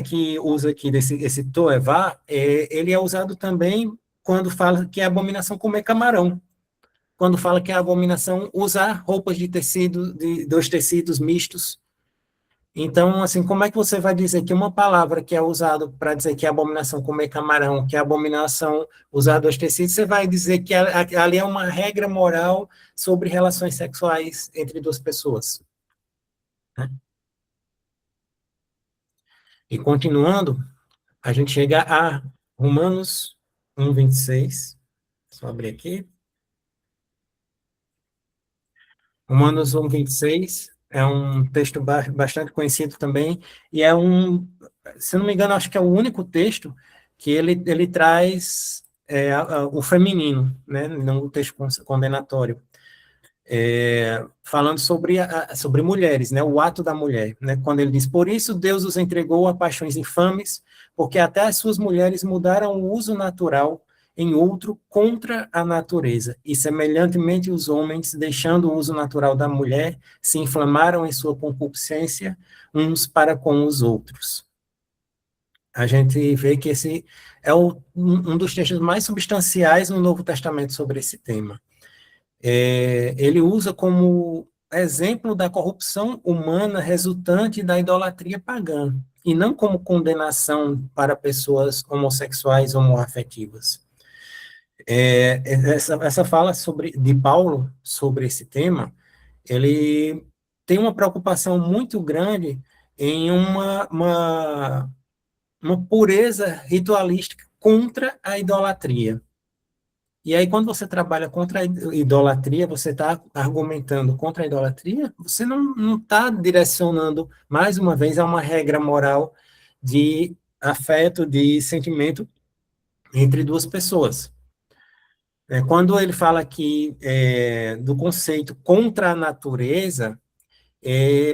que usa aqui esse toevá, ele é usado também quando fala que é abominação comer camarão, quando fala que é abominação usar roupas de tecido, dos tecidos mistos. Então, assim, como é que você vai dizer que uma palavra que é usada para dizer que é abominação comer camarão, que é abominação usar dois tecidos, você vai dizer que ali é uma regra moral sobre relações sexuais entre duas pessoas, né? E continuando, a gente chega a Romanos 1:26. Só abrir aqui. Romanos 1:26 é um texto bastante conhecido também, e se não me engano, acho que é o único texto que ele traz o feminino, né, não o texto condenatório, falando sobre mulheres, né, o ato da mulher, né, quando ele diz, por isso Deus os entregou a paixões infames, porque até as suas mulheres mudaram o uso natural em outro contra a natureza, e semelhantemente os homens, deixando o uso natural da mulher, se inflamaram em sua concupiscência uns para com os outros. A gente vê que esse é um dos textos mais substanciais no Novo Testamento sobre esse tema. Ele usa como exemplo da corrupção humana resultante da idolatria pagã, e não como condenação para pessoas homossexuais homoafetivas. Essa fala de Paulo sobre esse tema, ele tem uma preocupação muito grande em uma pureza ritualística contra a idolatria. E aí, quando você trabalha contra a idolatria, você está argumentando contra a idolatria, você não está direcionando, mais uma vez, a uma regra moral de afeto, de sentimento entre duas pessoas. Quando ele fala aqui do conceito contra a natureza,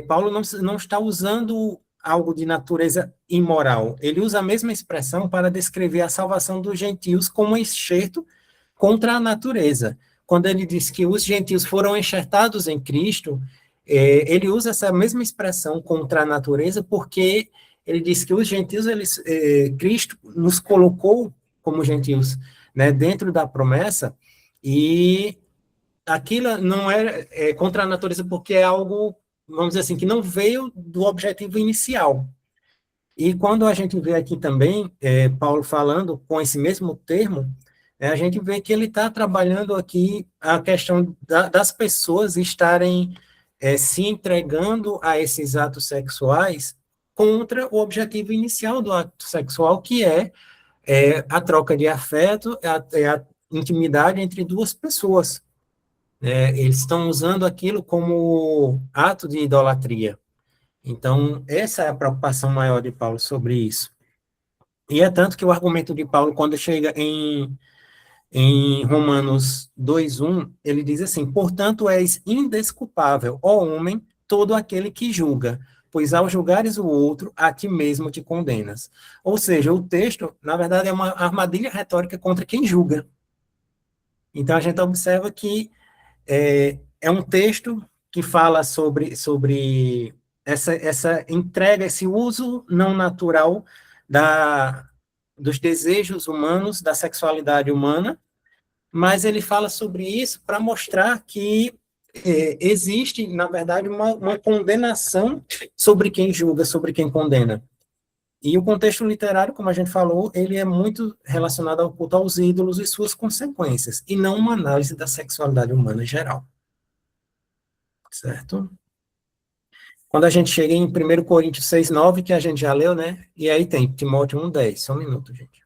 Paulo não está usando algo de natureza imoral. Ele usa a mesma expressão para descrever a salvação dos gentios como enxerto contra a natureza. Quando ele diz que os gentios foram enxertados em Cristo, ele usa essa mesma expressão contra a natureza porque ele diz que os gentios, Cristo nos colocou como gentios, né, dentro da promessa, e aquilo não é contra a natureza porque é algo, vamos dizer assim, que não veio do objetivo inicial. E quando a gente vê aqui também, Paulo falando com esse mesmo termo, a gente vê que ele está trabalhando aqui a questão das pessoas estarem se entregando a esses atos sexuais contra o objetivo inicial do ato sexual, que é a troca de afeto, a intimidade entre duas pessoas. Eles estão usando aquilo como ato de idolatria. Então, essa é a preocupação maior de Paulo sobre isso. E é tanto que o argumento de Paulo, quando chega em Romanos 2:1, ele diz assim: portanto, és indesculpável, ó homem, todo aquele que julga, pois ao julgares o outro, a ti mesmo te condenas. Ou seja, o texto, na verdade, é uma armadilha retórica contra quem julga. Então, a gente observa que é um texto que fala sobre essa entrega, esse uso não natural dos desejos humanos, da sexualidade humana, mas ele fala sobre isso para mostrar que existe, na verdade, uma condenação sobre quem julga, sobre quem condena. E o contexto literário, como a gente falou, ele é muito relacionado ao culto aos ídolos e suas consequências, e não uma análise da sexualidade humana em geral. Certo? Quando a gente chega em 1 Coríntios 6:9, que a gente já leu, né? E aí tem Timóteo 1:10. Só um minuto, gente.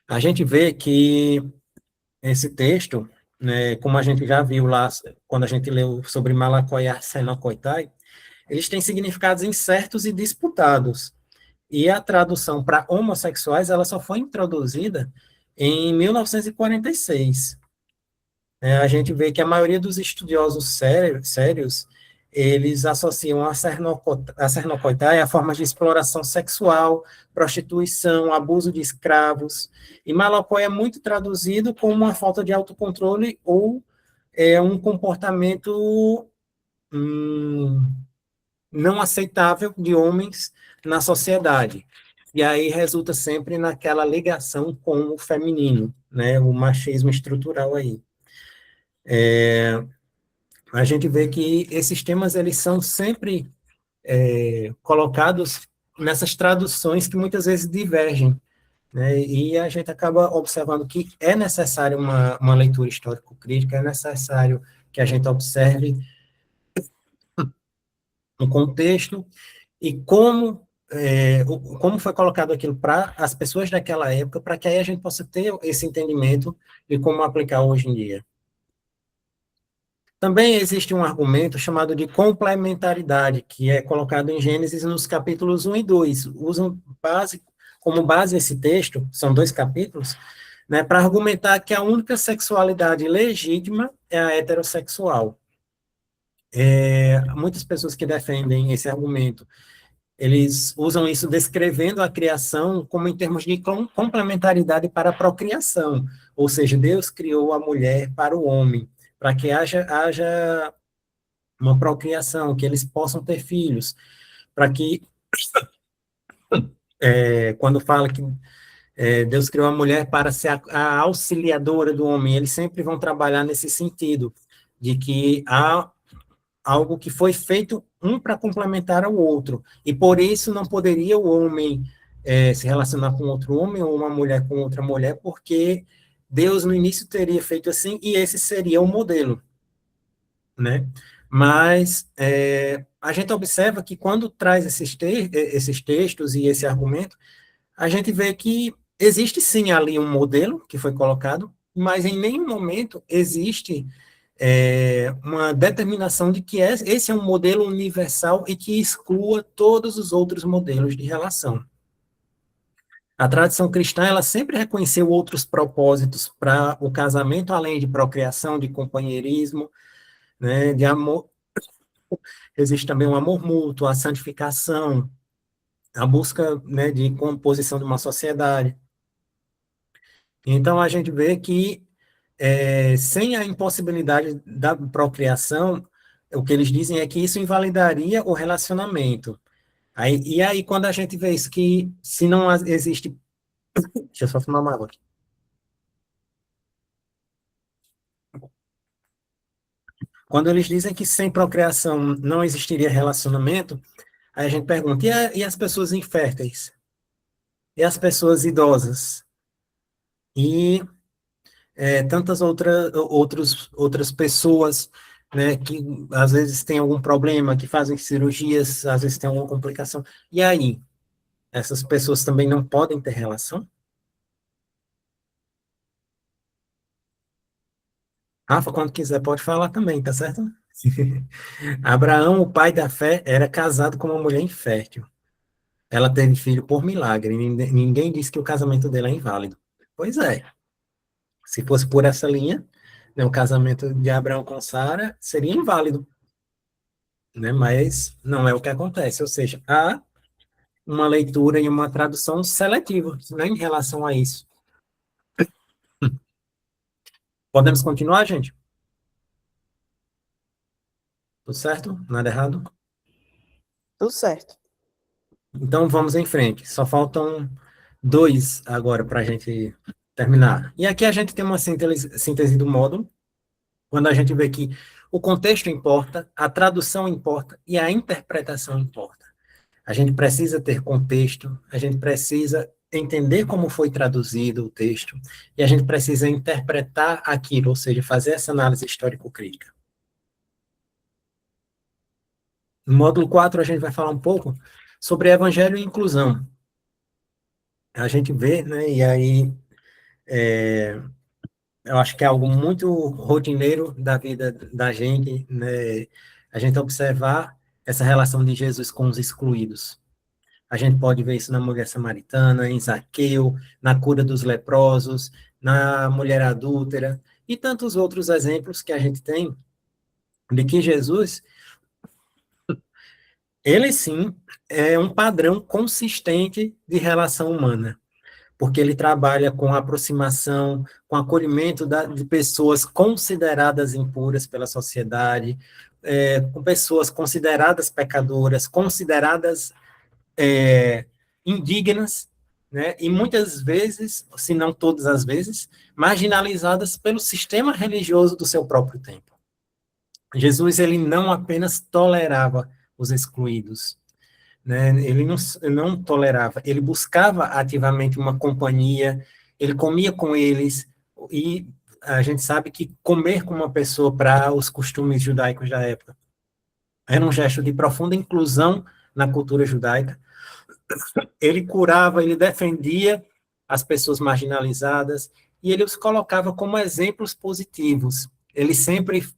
A gente vê que esse texto, né, como a gente já viu lá, quando a gente leu sobre Malacó e Arsenocoitai, eles têm significados incertos e disputados. E a tradução para homossexuais, ela só foi introduzida em 1946. A gente vê que a maioria dos estudiosos sérios, eles associam a Arsenocoitai a formas de exploração sexual, prostituição, abuso de escravos, e Malacó é muito traduzido como uma falta de autocontrole ou um comportamento não aceitável de homens na sociedade. E aí resulta sempre naquela ligação com o feminino, né, o machismo estrutural aí. A gente vê que esses temas, eles são sempre colocados nessas traduções que muitas vezes divergem, né, e a gente acaba observando que é necessário uma leitura histórico-crítica, é necessário que a gente observe o contexto e como foi colocado aquilo para as pessoas daquela época, para que aí a gente possa ter esse entendimento de como aplicar hoje em dia. Também existe um argumento chamado de complementaridade, que é colocado em Gênesis nos capítulos 1 e 2. Usam como base esse texto, são 2 capítulos, né, para argumentar que a única sexualidade legítima é a heterossexual. Muitas pessoas que defendem esse argumento, eles usam isso descrevendo a criação como em termos de complementaridade para a procriação, ou seja, Deus criou a mulher para o homem, para que haja uma procriação, que eles possam ter filhos, para que, quando fala que Deus criou a mulher para ser a auxiliadora do homem, eles sempre vão trabalhar nesse sentido, de que há algo que foi feito um para complementar ao outro, e por isso não poderia o homem se relacionar com outro homem, ou uma mulher com outra mulher, porque Deus no início teria feito assim, e esse seria o modelo, né? Mas a gente observa que quando traz esses textos e esse argumento, a gente vê que existe sim ali um modelo que foi colocado, mas em nenhum momento existe uma determinação de que esse é um modelo universal e que exclua todos os outros modelos de relação. A tradição cristã, ela sempre reconheceu outros propósitos para o casamento, além de procriação, de companheirismo, né, de amor. Existe também o amor mútuo, a santificação, a busca, né, de composição de uma sociedade. Então, a gente vê que, sem a impossibilidade da procriação, o que eles dizem é que isso invalidaria o relacionamento. E aí, quando a gente vê isso, que se não existe... Deixa eu só tomar uma água aqui. Quando eles dizem que sem procriação não existiria relacionamento, aí a gente pergunta, e as pessoas inférteis? E as pessoas idosas? E tantas outras pessoas, né, que às vezes têm algum problema, que fazem cirurgias, às vezes têm alguma complicação. E aí? Essas pessoas também não podem ter relação? Rafa, quando quiser, pode falar também, tá certo? Abraão, o pai da fé, era casado com uma mulher infértil. Ela teve filho por milagre. Ninguém disse que o casamento dele é inválido. Pois é. Se fosse por essa linha, né, o casamento de Abraão com Sara seria inválido. Né? Mas não é o que acontece. Ou seja, há uma leitura e uma tradução seletiva, né, em relação a isso. Podemos continuar, gente? Tudo certo? Nada errado? Tudo certo. Então vamos em frente. Só faltam 2 agora para a gente terminar. E aqui a gente tem uma síntese do módulo, quando a gente vê que o contexto importa, a tradução importa e a interpretação importa. A gente precisa ter contexto, a gente precisa entender como foi traduzido o texto e a gente precisa interpretar aquilo, ou seja, fazer essa análise histórico-crítica. No módulo 4, a gente vai falar um pouco sobre evangelho e inclusão. A gente vê, né, e aí eu acho que é algo muito rotineiro da vida da gente, né, a gente observar essa relação de Jesus com os excluídos. A gente pode ver isso na mulher samaritana, em Zaqueu, na cura dos leprosos, na mulher adúltera, e tantos outros exemplos que a gente tem de que Jesus, ele sim, é um padrão consistente de relação humana, porque ele trabalha com aproximação, com acolhimento de pessoas consideradas impuras pela sociedade, com pessoas consideradas pecadoras, consideradas indignas, né, e muitas vezes, se não todas as vezes, marginalizadas pelo sistema religioso do seu próprio tempo. Jesus, ele não apenas tolerava os excluídos, né, ele não tolerava, ele buscava ativamente uma companhia, ele comia com eles, e a gente sabe que comer com uma pessoa para os costumes judaicos da época era um gesto de profunda inclusão na cultura judaica. Ele curava, ele defendia as pessoas marginalizadas e ele os colocava como exemplos positivos. Ele sempre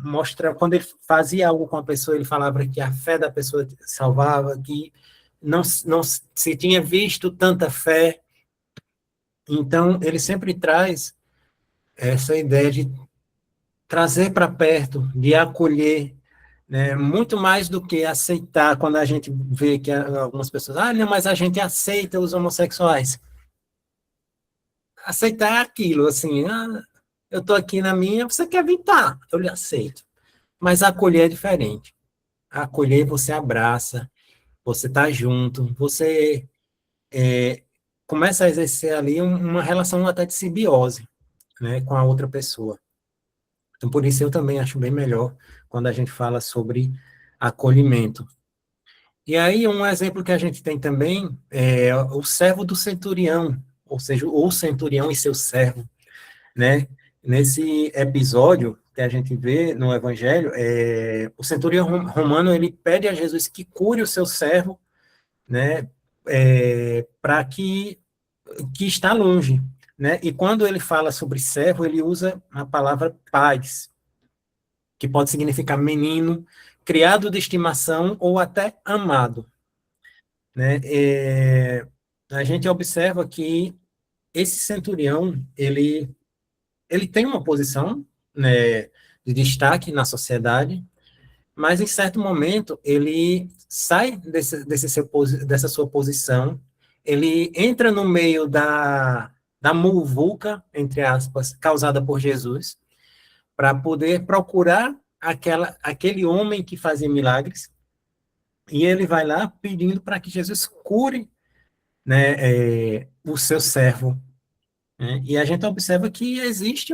mostra, quando ele fazia algo com a pessoa, ele falava que a fé da pessoa salvava, que não se tinha visto tanta fé. Então, ele sempre traz essa ideia de trazer para perto, de acolher, né, muito mais do que aceitar, quando a gente vê que algumas pessoas, não, mas a gente aceita os homossexuais. Aceitar aquilo, assim, eu estou aqui na minha, você quer vir, tá, eu lhe aceito. Mas acolher é diferente. Acolher, você abraça, você está junto, você começa a exercer ali uma relação até de simbiose, né, com a outra pessoa. Então, por isso eu também acho bem melhor quando a gente fala sobre acolhimento. E aí, um exemplo que a gente tem também é o servo do centurião, ou seja, o centurião e seu servo, né? Nesse episódio que a gente vê no Evangelho, o centurião romano, ele pede a Jesus que cure o seu servo, né? Para que está longe. né? E quando ele fala sobre servo, ele usa a palavra pais, que pode significar menino, criado de estimação ou até amado, né? A gente observa que esse centurião, ele tem uma posição, né, de destaque na sociedade, mas em certo momento ele sai dessa sua posição, ele entra no meio da muvuca, entre aspas, causada por Jesus, para poder procurar aquele homem que fazia milagres, e ele vai lá pedindo para que Jesus cure, né, o seu servo, né? E a gente observa que existe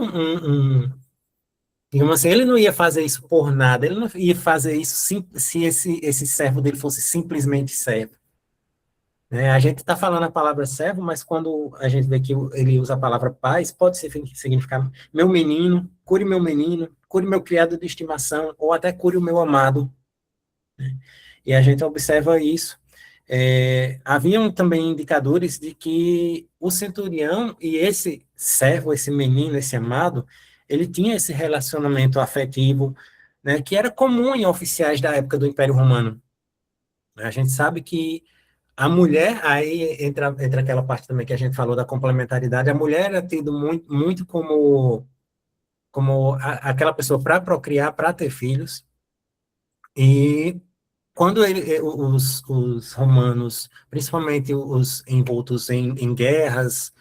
digamos assim, ele não ia fazer isso por nada, ele não ia fazer isso se esse servo dele fosse simplesmente servo, né? A gente está falando a palavra servo, mas quando a gente vê que ele usa a palavra paz, pode significar meu menino, cure meu criado de estimação, ou até cure o meu amado, né? E a gente observa isso. Haviam também indicadores de que o centurião e esse servo, esse menino, esse amado, ele tinha esse relacionamento afetivo, né, que era comum em oficiais da época do Império Romano. A gente sabe que a mulher, aí entra aquela parte também que a gente falou da complementaridade, a mulher era tida muito como aquela pessoa para procriar, para ter filhos, e quando os romanos, principalmente os envoltos em guerras,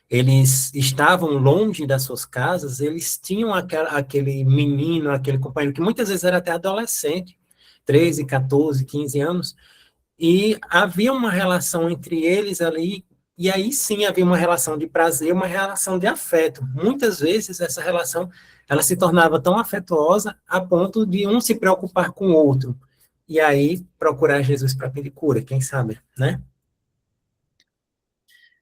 eles estavam longe das suas casas, eles tinham aquele menino, aquele companheiro, que muitas vezes era até adolescente, 13, 14, 15 anos, e havia uma relação entre eles ali, e aí sim havia uma relação de prazer, uma relação de afeto. Muitas vezes essa relação, ela se tornava tão afetuosa a ponto de um se preocupar com o outro, e aí procurar Jesus para pedir cura, quem sabe, né?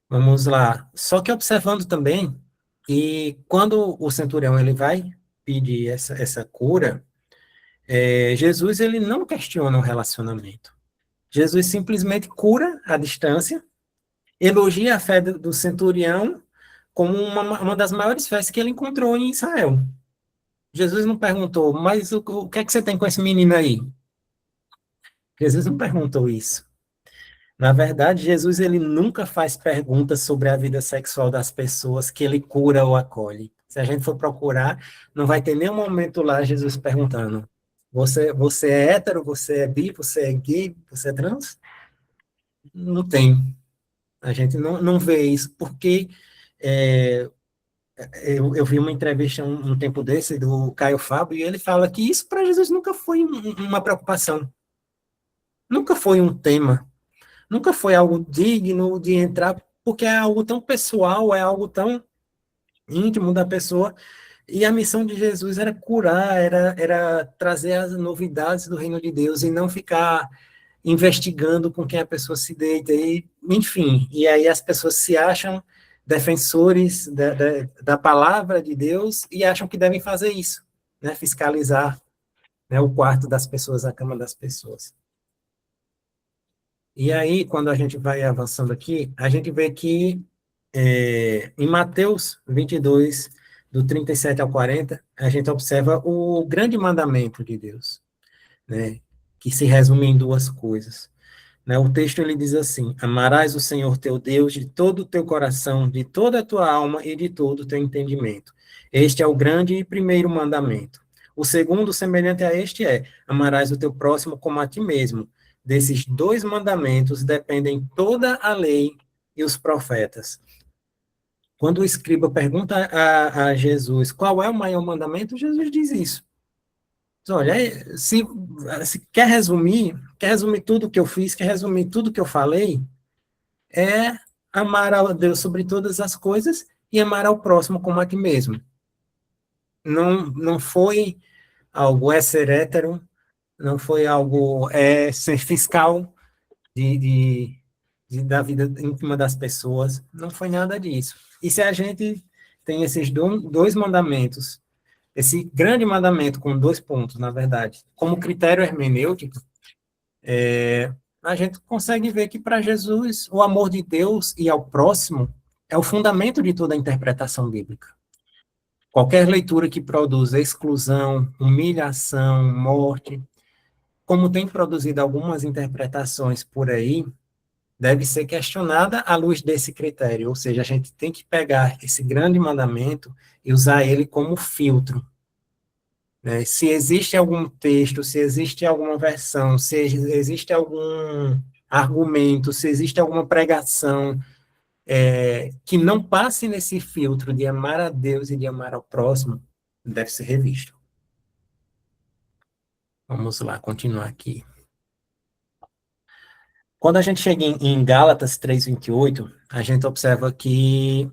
Vamos lá. Só que observando também que quando o centurião ele vai pedir essa cura, Jesus ele não questiona o relacionamento. Jesus simplesmente cura à distância, elogia a fé do centurião como uma das maiores fés que ele encontrou em Israel. Jesus não perguntou, mas o que é que você tem com esse menino aí? Jesus não perguntou isso. Na verdade, Jesus ele nunca faz perguntas sobre a vida sexual das pessoas que ele cura ou acolhe. Se a gente for procurar, não vai ter nenhum momento lá Jesus perguntando: você é hétero, você é bi, você é gay, você é trans? Não tem. A gente não vê isso, porque é, eu vi uma entrevista um tempo desse do Caio Fábio, e ele fala que isso para Jesus nunca foi uma preocupação, nunca foi um tema. Nunca foi algo digno de entrar, porque é algo tão pessoal, é algo tão íntimo da pessoa, e a missão de Jesus era curar, era trazer as novidades do reino de Deus, e não ficar investigando com quem a pessoa se deita, e, enfim, e aí as pessoas se acham defensores da palavra de Deus, e acham que devem fazer isso, né, fiscalizar, né, o quarto das pessoas, a cama das pessoas. E aí, quando a gente vai avançando aqui, a gente vê que em Mateus 22, do 37 ao 40, a gente observa o grande mandamento de Deus, né, que se resume em duas coisas. Né, o texto ele diz assim: amarás o Senhor teu Deus de todo o teu coração, de toda a tua alma e de todo o teu entendimento. Este é o grande e primeiro mandamento. O segundo, semelhante a este, é: amarás o teu próximo como a ti mesmo. Desses dois mandamentos dependem toda a lei e os profetas. Quando o escriba pergunta a Jesus qual é o maior mandamento, Jesus diz isso. Olha, se quer resumir tudo que eu fiz, quer resumir tudo que eu falei, é amar a Deus sobre todas as coisas e amar ao próximo como a ti mesmo. Não foi algo ser hétero, não foi algo ser fiscal da vida íntima das pessoas, não foi nada disso. E se a gente tem esses dois mandamentos, esse grande mandamento com 2 pontos, na verdade, como critério hermenêutico, a gente consegue ver que para Jesus o amor de Deus e ao próximo é o fundamento de toda a interpretação bíblica. Qualquer leitura que produza exclusão, humilhação, morte, como tem produzido algumas interpretações por aí, deve ser questionada à luz desse critério, ou seja, a gente tem que pegar esse grande mandamento e usar ele como filtro, né? Se existe algum texto, se existe alguma versão, se existe algum argumento, se existe alguma pregação que não passe nesse filtro de amar a Deus e de amar ao próximo, deve ser revisto. Vamos lá, continuar aqui. Quando a gente chega em Gálatas 3:28, a gente observa que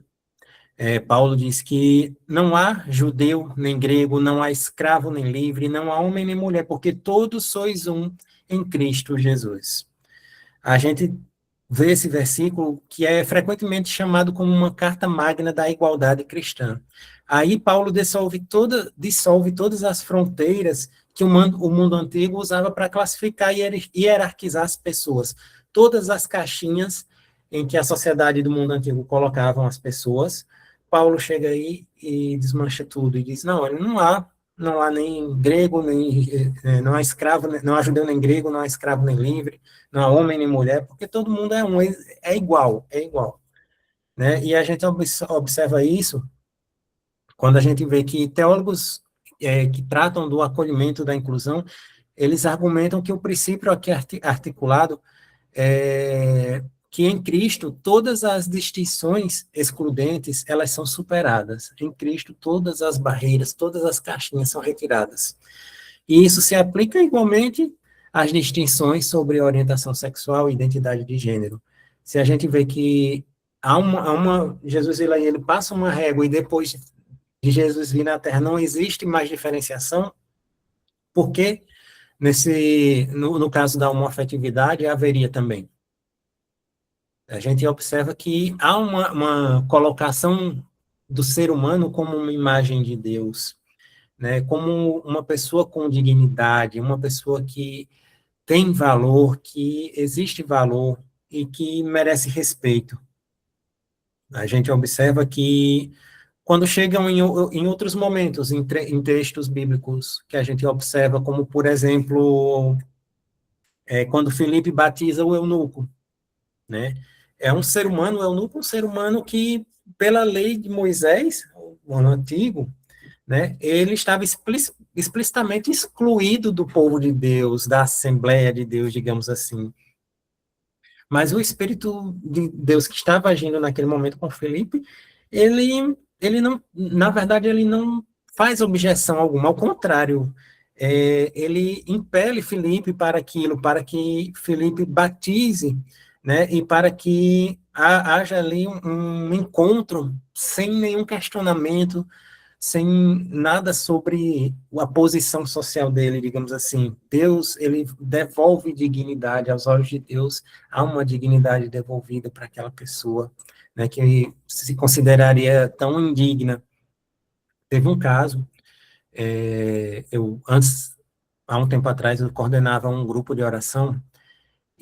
Paulo diz que não há judeu nem grego, não há escravo nem livre, não há homem nem mulher, porque todos sois um em Cristo Jesus. A gente vê esse versículo que é frequentemente chamado como uma carta magna da igualdade cristã. Aí Paulo dissolve todas as fronteiras que o mundo antigo usava para classificar e hierarquizar as pessoas. Todas as caixinhas em que a sociedade do mundo antigo colocavam as pessoas, Paulo chega aí e desmancha tudo e diz, não há nem grego, não há escravo, não há judeu nem grego, não há escravo nem livre, não há homem nem mulher, porque todo mundo é igual, né? E a gente observa isso quando a gente vê que teólogos que tratam do acolhimento, da inclusão, eles argumentam que o princípio aqui articulado é que em Cristo todas as distinções excludentes, elas são superadas. Em Cristo todas as barreiras, todas as caixinhas são retiradas. E isso se aplica igualmente às distinções sobre orientação sexual e identidade de gênero. Se a gente vê que Jesus ele passa uma régua e depois de Jesus vir na Terra não existe mais diferenciação, porque no caso da homoafetividade haveria também. A gente observa que há uma colocação do ser humano como uma imagem de Deus, né, como uma pessoa com dignidade, uma pessoa que tem valor, que existe valor e que merece respeito. A gente observa que quando chegam em outros momentos, em textos bíblicos, que a gente observa, como, por exemplo, quando Filipe batiza o eunuco, né? É um ser humano, o eunuco é um ser humano que, pela lei de Moisés, o ano antigo, né, ele estava explicitamente excluído do povo de Deus, da Assembleia de Deus, digamos assim. Mas o Espírito de Deus que estava agindo naquele momento com Felipe, ele não, na verdade, ele não faz objeção alguma, ao contrário, ele impele Felipe para aquilo, para que Felipe batize, né, e para que haja ali um encontro sem nenhum questionamento, sem nada sobre a posição social dele, digamos assim. Deus, ele devolve dignidade aos olhos de Deus, há uma dignidade devolvida para aquela pessoa, né, que se consideraria tão indigna. Teve um caso, há um tempo atrás, eu coordenava um grupo de oração,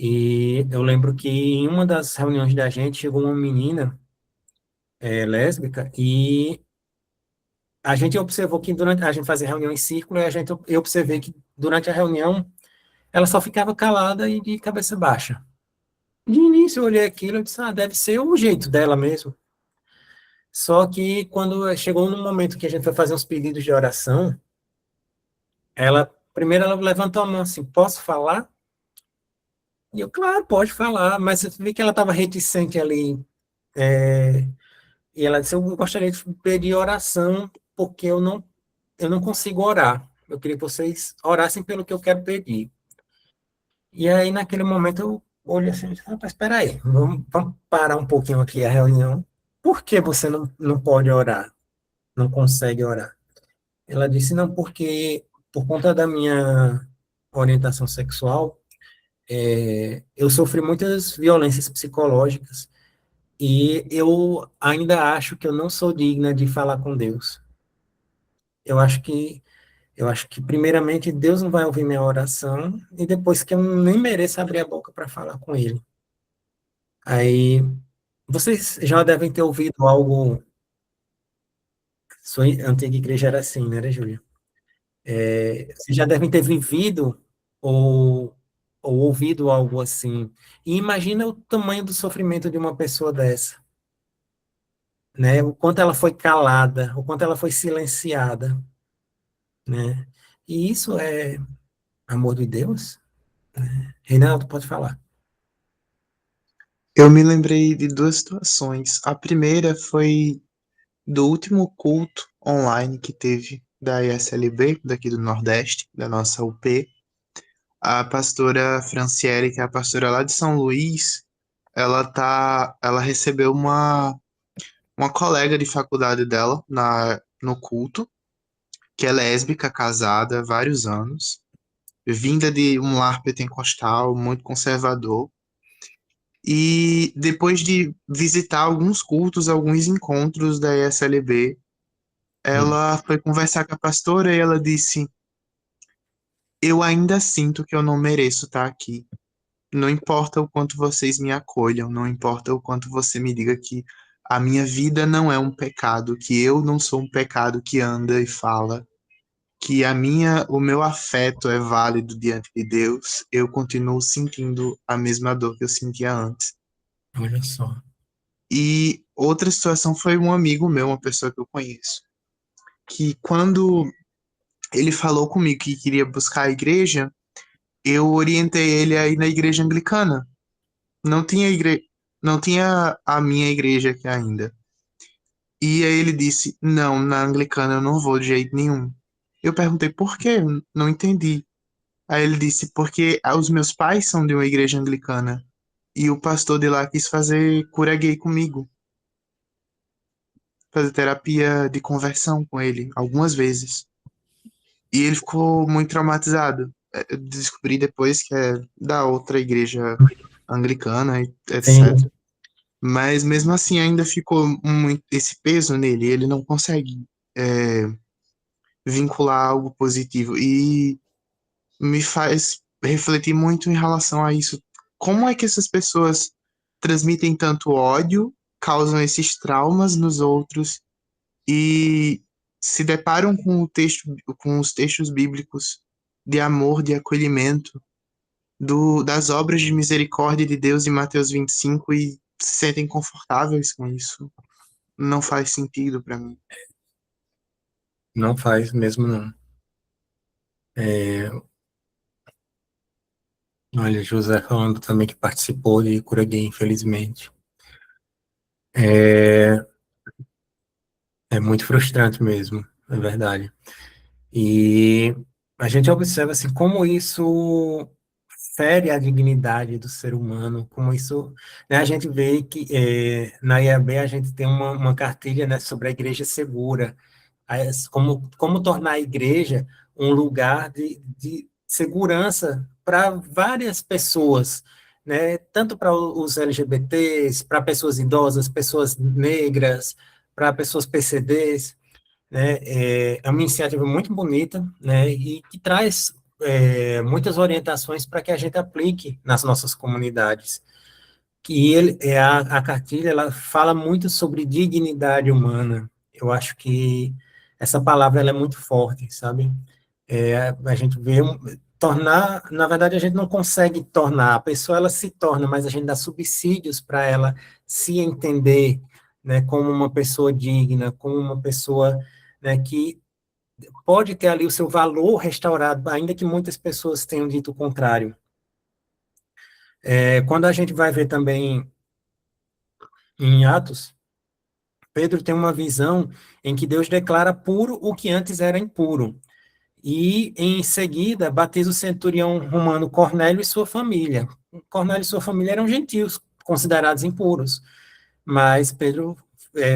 e eu lembro que em uma das reuniões da gente, chegou uma menina lésbica, e a gente observou que durante a gente fazia reunião em círculo, e eu observei que durante a reunião ela só ficava calada e de cabeça baixa. De início eu olhei aquilo e disse, deve ser o jeito dela mesmo. Só que quando chegou no momento que a gente foi fazer uns pedidos de oração, primeiro ela levantou a mão assim, posso falar? E eu, claro, pode falar, mas eu vi que ela estava reticente ali, e ela disse, eu gostaria de pedir oração, porque eu não consigo orar. Eu queria que vocês orassem pelo que eu quero pedir. E aí, naquele momento, eu olhei assim, rapaz, espera aí, vamos parar um pouquinho aqui a reunião. Por que você não pode orar? Não consegue orar? Ela disse, não, porque por conta da minha orientação sexual, eu sofri muitas violências psicológicas e eu ainda acho que eu não sou digna de falar com Deus. Eu acho que primeiramente Deus não vai ouvir minha oração e depois que eu nem mereço abrir a boca para falar com Ele. Aí Vocês já devem ter ouvido algo. Sua antiga igreja era assim, né, Júlia? Vocês já devem ter vivido ou, ou ouvido algo assim. E imagina o tamanho do sofrimento de uma pessoa dessa, né? O quanto ela foi calada, o quanto ela foi silenciada, né? E isso é amor de Deus? Reinaldo, pode falar. Eu me lembrei de duas situações. A primeira foi do último culto online que teve da ISLB, daqui do Nordeste, da nossa UP. A pastora Franciele, que é a pastora lá de São Luís, ela recebeu uma colega de faculdade dela no culto, que é lésbica, casada há vários anos, vinda de um lar pentecostal muito conservador. E depois de visitar alguns cultos, alguns encontros da ESLB, Hum. ela foi conversar com a pastora e ela disse: Eu ainda sinto que eu não mereço estar aqui. Não importa o quanto vocês me acolham, não importa o quanto você me diga que a minha vida não é um pecado, que eu não sou um pecado que anda e fala, que o meu afeto é válido diante de Deus, eu continuo sentindo a mesma dor que eu sentia antes. Olha só. E outra situação foi um amigo meu, uma pessoa que eu conheço, que quando ele falou comigo que queria buscar a igreja, eu orientei ele a ir na igreja anglicana. Não tinha não tinha a minha igreja aqui ainda. E aí ele disse: "Não, na anglicana eu não vou de jeito nenhum". Eu perguntei por quê? Não entendi. Aí ele disse: "Porque os meus pais são de uma igreja anglicana e o pastor de lá quis fazer cura gay comigo, fazer terapia de conversão com ele algumas vezes. E ele ficou muito traumatizado. Eu descobri depois que é da outra igreja anglicana, Sim, etc. Mas mesmo assim ainda ficou muito esse peso nele. Ele não consegue é, vincular algo positivo. E me faz refletir muito em relação a isso. Como é que essas pessoas transmitem tanto ódio, causam esses traumas nos outros e se deparam com com os textos bíblicos de amor, de acolhimento, das obras de misericórdia de Deus em Mateus 25 e se sentem confortáveis com isso? Não faz sentido para mim. não faz mesmo não. Olha, José falando também que participou de Cura Gay, infelizmente. É, é muito frustrante mesmo, é verdade. E a gente observa assim como isso fere a dignidade do ser humano, como isso, né, a gente vê que na IAB a gente tem uma cartilha, né, sobre a igreja segura, como tornar a igreja um lugar de segurança para várias pessoas, né, tanto para os LGBTs, para pessoas idosas, pessoas negras, para pessoas PCDs, né, é uma iniciativa muito bonita, né, e que traz muitas orientações para que a gente aplique nas nossas comunidades. Que a cartilha ela fala muito sobre dignidade humana. Eu acho que essa palavra ela é muito forte, sabe? A gente vê tornar, na verdade a gente não consegue tornar, a pessoa ela se torna, mas a gente dá subsídios para ela se entender, né, como uma pessoa digna, como uma pessoa, né, que pode ter ali o seu valor restaurado, ainda que muitas pessoas tenham dito o contrário. Quando a gente vai ver também em Atos, Pedro tem uma visão em que Deus declara puro o que antes era impuro. E, em seguida, batiza o centurião romano Cornélio e sua família. Cornélio e sua família eram gentios, considerados impuros. Mas Pedro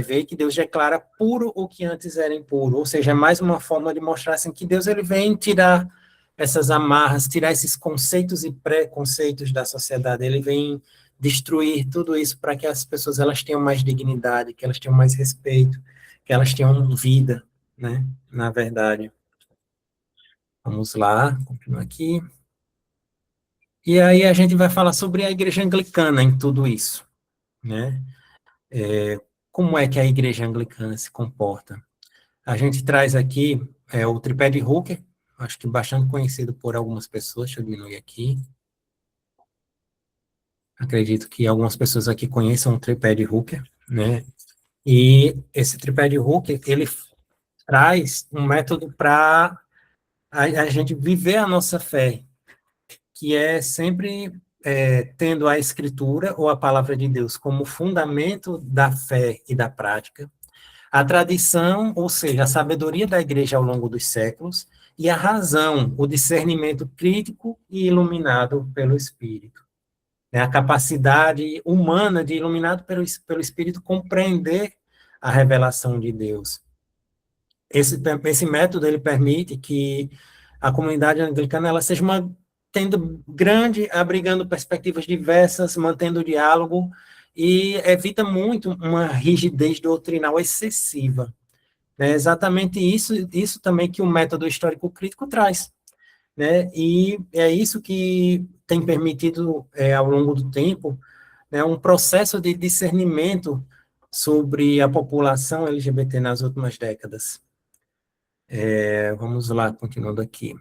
vê que Deus declara puro o que antes era impuro. Ou seja, é mais uma forma de mostrar assim, que Deus ele vem tirar essas amarras, tirar esses conceitos e preconceitos da sociedade. Ele vem destruir tudo isso para que as pessoas elas tenham mais dignidade, que elas tenham mais respeito, que elas tenham vida, né? Na verdade. Vamos lá, continua aqui. E aí a gente vai falar sobre a igreja anglicana em tudo isso, né? Como é que a igreja anglicana se comporta? A gente traz aqui o tripé de Hooker, acho que bastante conhecido por algumas pessoas. Deixa eu diminuir aqui. Acredito que algumas pessoas aqui conheçam o tripé de Hooker, né? E esse tripé de Hooker, ele traz um método para a gente viver a nossa fé, que é sempre tendo a Escritura ou a Palavra de Deus como fundamento da fé e da prática, a tradição, ou seja, a sabedoria da igreja ao longo dos séculos, e a razão, o discernimento crítico e iluminado pelo Espírito. A capacidade humana de, iluminado pelo Espírito, compreender a revelação de Deus. Esse método, ele permite que a comunidade anglicana ela seja tendo grande, abrigando perspectivas diversas, mantendo o diálogo, e evita muito uma rigidez doutrinal excessiva. É exatamente isso também que o método histórico crítico traz, né? E é isso que tem permitido, ao longo do tempo, né, um processo de discernimento sobre a população LGBT nas últimas décadas. Vamos lá, continuando aqui.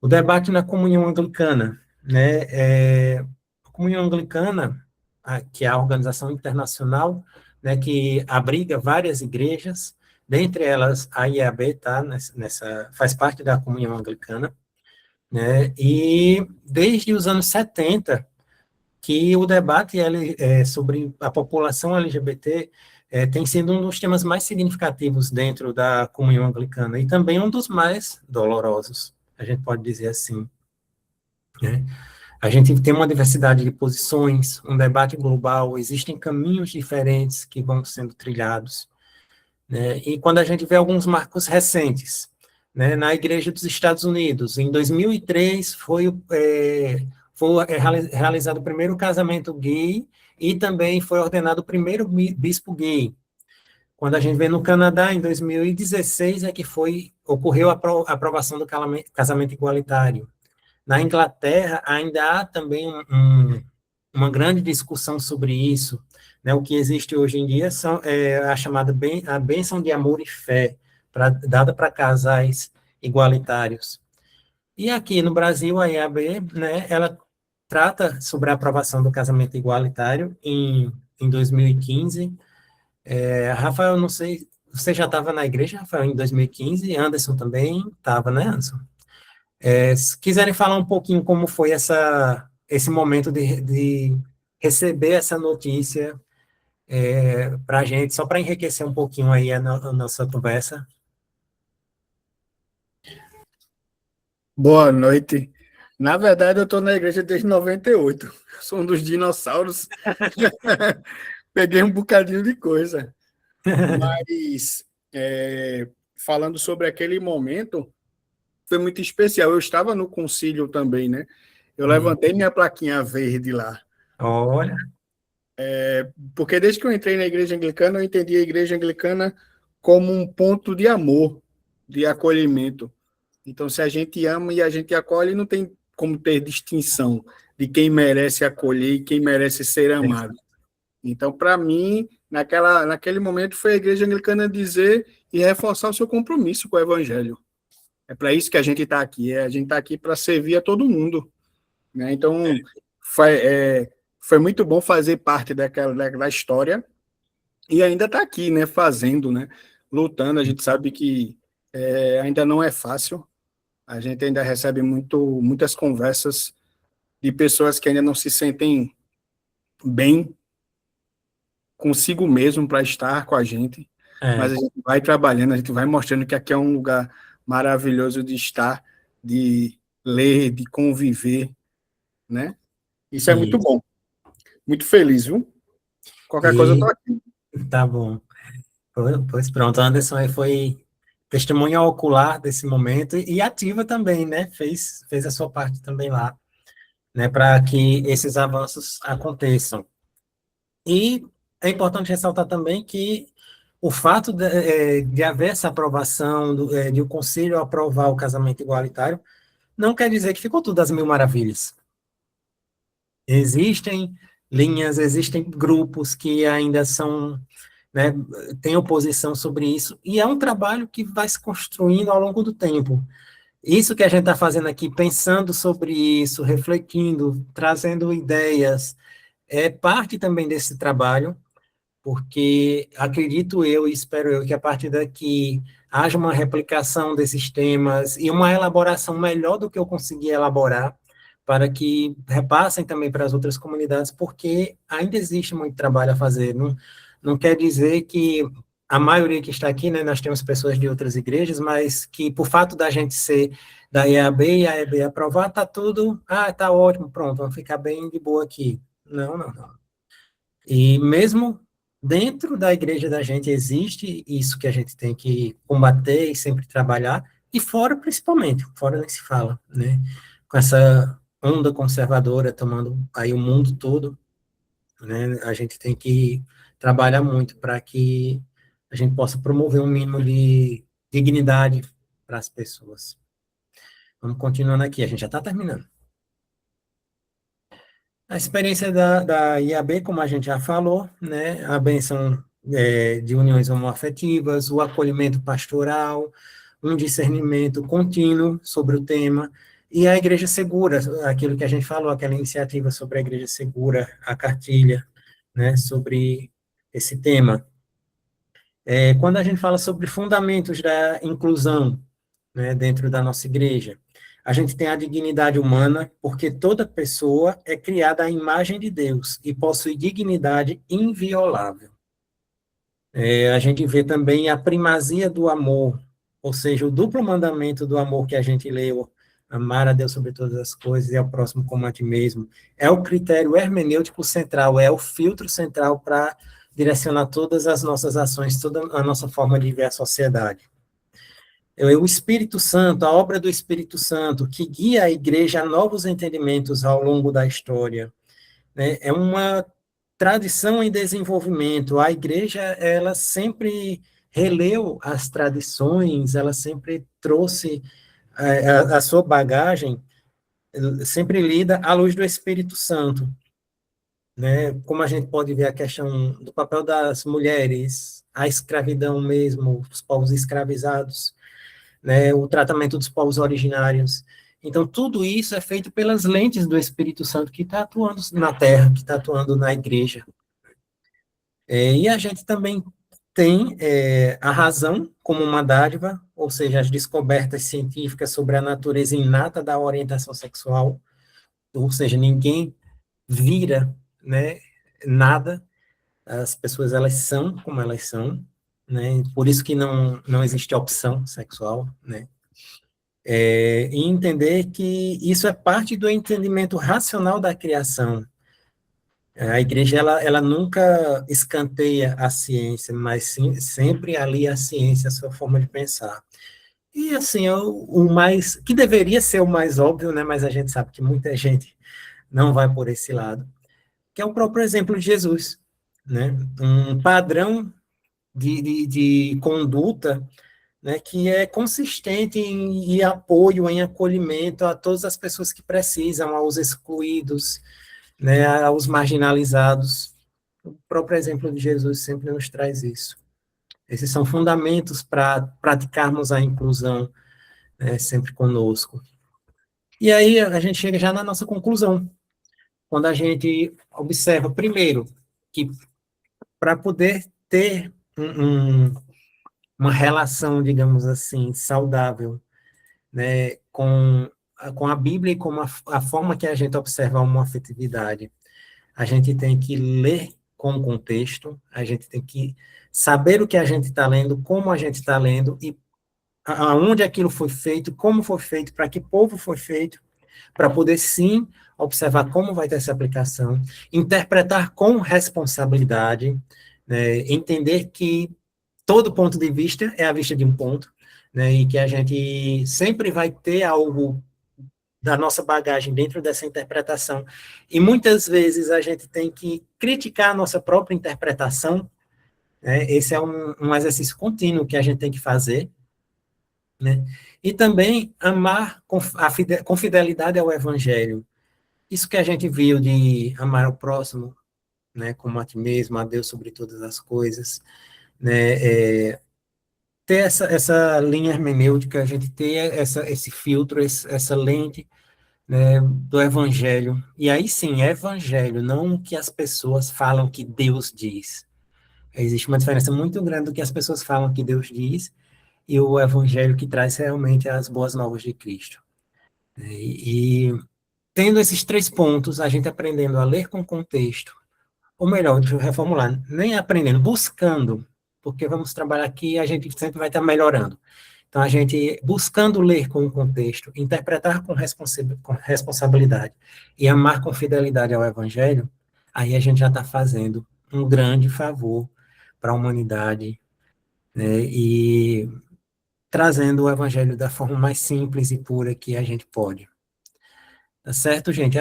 O debate na comunhão anglicana, né? A comunhão anglicana, que é a organização internacional, né, que abriga várias igrejas, dentre elas a IAB, tá, faz parte da comunhão anglicana, né, e desde os anos 70, que o debate sobre a população LGBT tem sido um dos temas mais significativos dentro da comunhão anglicana, e também um dos mais dolorosos, a gente pode dizer assim, né? A gente tem uma diversidade de posições, um debate global, existem caminhos diferentes que vão sendo trilhados, né? E quando a gente vê alguns marcos recentes, né, na Igreja dos Estados Unidos, em 2003 foi realizado o primeiro casamento gay e também foi ordenado o primeiro bispo gay. Quando a gente vê no Canadá, em 2016, é que ocorreu a aprovação do casamento igualitário. Na Inglaterra, ainda há também uma grande discussão sobre isso, né? O que existe hoje em dia é a chamada a bênção de amor e fé, dada para casais igualitários. E aqui no Brasil, a IAB, né, ela trata sobre a aprovação do casamento igualitário em 2015. Rafael, não sei, você já estava na igreja, Rafael, em 2015, Anderson também estava, né, Anderson? Se quiserem falar um pouquinho como foi esse momento de receber essa notícia para a gente, só para enriquecer um pouquinho aí a nossa conversa. Boa noite. Na verdade, eu estou na igreja desde 98. Sou um dos dinossauros. Peguei um bocadinho de coisa. Mas, falando sobre aquele momento, foi muito especial. Eu estava no concílio também, né? Eu levantei minha plaquinha verde lá. Olha. Porque desde que eu entrei na igreja anglicana, eu entendi a igreja anglicana como um ponto de amor, de acolhimento. Então, se a gente ama e a gente acolhe, não tem como ter distinção de quem merece acolher e quem merece ser amado. Então, para mim, naquele momento, foi a igreja anglicana dizer e reforçar o seu compromisso com o evangelho. É para isso que a gente está aqui. A gente está aqui para servir a todo mundo, né? Então, foi muito bom fazer parte da história e ainda está aqui, né? Fazendo, né? Lutando. A gente sabe que ainda não é fácil. A gente ainda recebe muitas conversas de pessoas que ainda não se sentem bem consigo mesmo para estar com a gente, mas a gente vai trabalhando, a gente vai mostrando que aqui é um lugar maravilhoso de estar, de ler, de conviver, né? Isso é muito bom. Muito feliz, viu? Qualquer coisa eu tô aqui. Tá bom. Pois pronto, Anderson aí foi testemunha ocular desse momento e ativa também, né? Fez a sua parte também lá, né? Para que esses avanços aconteçam. E é importante ressaltar também que o fato de haver essa aprovação, de o Conselho aprovar o casamento igualitário, não quer dizer que ficou tudo às mil maravilhas. Existem linhas, existem grupos que ainda são, né, têm oposição sobre isso, e é um trabalho que vai se construindo ao longo do tempo. Isso que a gente está fazendo aqui, pensando sobre isso, refletindo, trazendo ideias, é parte também desse trabalho, porque acredito eu e espero eu que a partir daqui haja uma replicação desses temas e uma elaboração melhor do que eu consegui elaborar, para que repassem também para as outras comunidades, porque ainda existe muito trabalho a fazer. Não quer dizer que a maioria que está aqui, né, nós temos pessoas de outras igrejas, mas que por fato da gente ser da EAB e a EAB aprovar, está tudo, está ótimo, pronto, vamos ficar bem de boa aqui. Não, não, não. E mesmo dentro da igreja da gente existe isso que a gente tem que combater e sempre trabalhar, e fora principalmente, fora nem se fala, né? Com essa onda conservadora tomando aí o mundo todo, né? A gente tem que trabalhar muito para que a gente possa promover um mínimo de dignidade para as pessoas. Vamos continuando aqui, a gente já está terminando. A experiência da IAB, como a gente já falou, né, a benção de uniões homoafetivas, o acolhimento pastoral, um discernimento contínuo sobre o tema, e a Igreja Segura, aquilo que a gente falou, aquela iniciativa sobre a Igreja Segura, a cartilha, né, sobre esse tema. Quando a gente fala sobre fundamentos da inclusão, né, dentro da nossa igreja, a gente tem a dignidade humana, porque toda pessoa é criada à imagem de Deus e possui dignidade inviolável. A gente vê também a primazia do amor, ou seja, o duplo mandamento do amor que a gente leu, amar a Deus sobre todas as coisas e ao próximo como a ti mesmo, é o critério hermenêutico central, é o filtro central para direcionar todas as nossas ações, toda a nossa forma de ver a sociedade. O Espírito Santo, a obra do Espírito Santo, que guia a igreja a novos entendimentos ao longo da história, né? É uma tradição em desenvolvimento. A igreja, ela sempre releu as tradições, ela sempre trouxe a sua bagagem, sempre lida à luz do Espírito Santo, né? Como a gente pode ver a questão do papel das mulheres, a escravidão mesmo, os povos escravizados, né, o tratamento dos povos originários. Então, tudo isso é feito pelas lentes do Espírito Santo que está atuando na Terra, que está atuando na igreja. E a gente também tem a razão como uma dádiva, ou seja, as descobertas científicas sobre a natureza inata da orientação sexual, ou seja, ninguém vira, né, nada, as pessoas elas são como elas são, né, por isso que não existe opção sexual, né, e entender que isso é parte do entendimento racional da criação. A igreja, ela nunca escanteia a ciência, mas sim, sempre alia a ciência, a sua forma de pensar. E, assim, o mais, que deveria ser o mais óbvio, né, mas a gente sabe que muita gente não vai por esse lado, que é o próprio exemplo de Jesus, né, um padrão de conduta, né, que é consistente em apoio, em acolhimento a todas as pessoas que precisam, aos excluídos, né, aos marginalizados. O próprio exemplo de Jesus sempre nos traz isso. Esses são fundamentos para praticarmos a inclusão, né, sempre conosco. E aí a gente chega já na nossa conclusão, quando a gente observa, primeiro, que para poder ter uma relação, digamos assim, saudável, né, com a Bíblia e com a forma que a gente observa a homoafetividade, a gente tem que ler com o contexto, a gente tem que saber o que a gente está lendo, como a gente está lendo, e aonde aquilo foi feito, como foi feito, para que povo foi feito, para poder, sim, observar como vai ter essa aplicação, interpretar com responsabilidade, né, entender que todo ponto de vista é a vista de um ponto, né, e que a gente sempre vai ter algo da nossa bagagem dentro dessa interpretação, e muitas vezes a gente tem que criticar a nossa própria interpretação, né, esse é um exercício contínuo que a gente tem que fazer, né, e também amar com fidelidade ao evangelho. Isso que a gente viu de amar o próximo, né, como a ti mesmo, a Deus sobre todas as coisas, né, ter essa linha hermenêutica, a gente ter esse filtro, essa lente, né, do evangelho, e aí sim, evangelho, não o que as pessoas falam que Deus diz. Existe uma diferença muito grande do que as pessoas falam que Deus diz e o evangelho que traz realmente as boas novas de Cristo. E tendo esses 3 pontos, a gente aprendendo a ler com contexto, ou melhor, deixa eu reformular, nem aprendendo, buscando, porque vamos trabalhar aqui e a gente sempre vai estar melhorando. Então, a gente buscando ler com o contexto, interpretar com responsabilidade e amar com fidelidade ao Evangelho, aí a gente já está fazendo um grande favor para a humanidade, né, e trazendo o Evangelho da forma mais simples e pura que a gente pode. Tá certo, gente?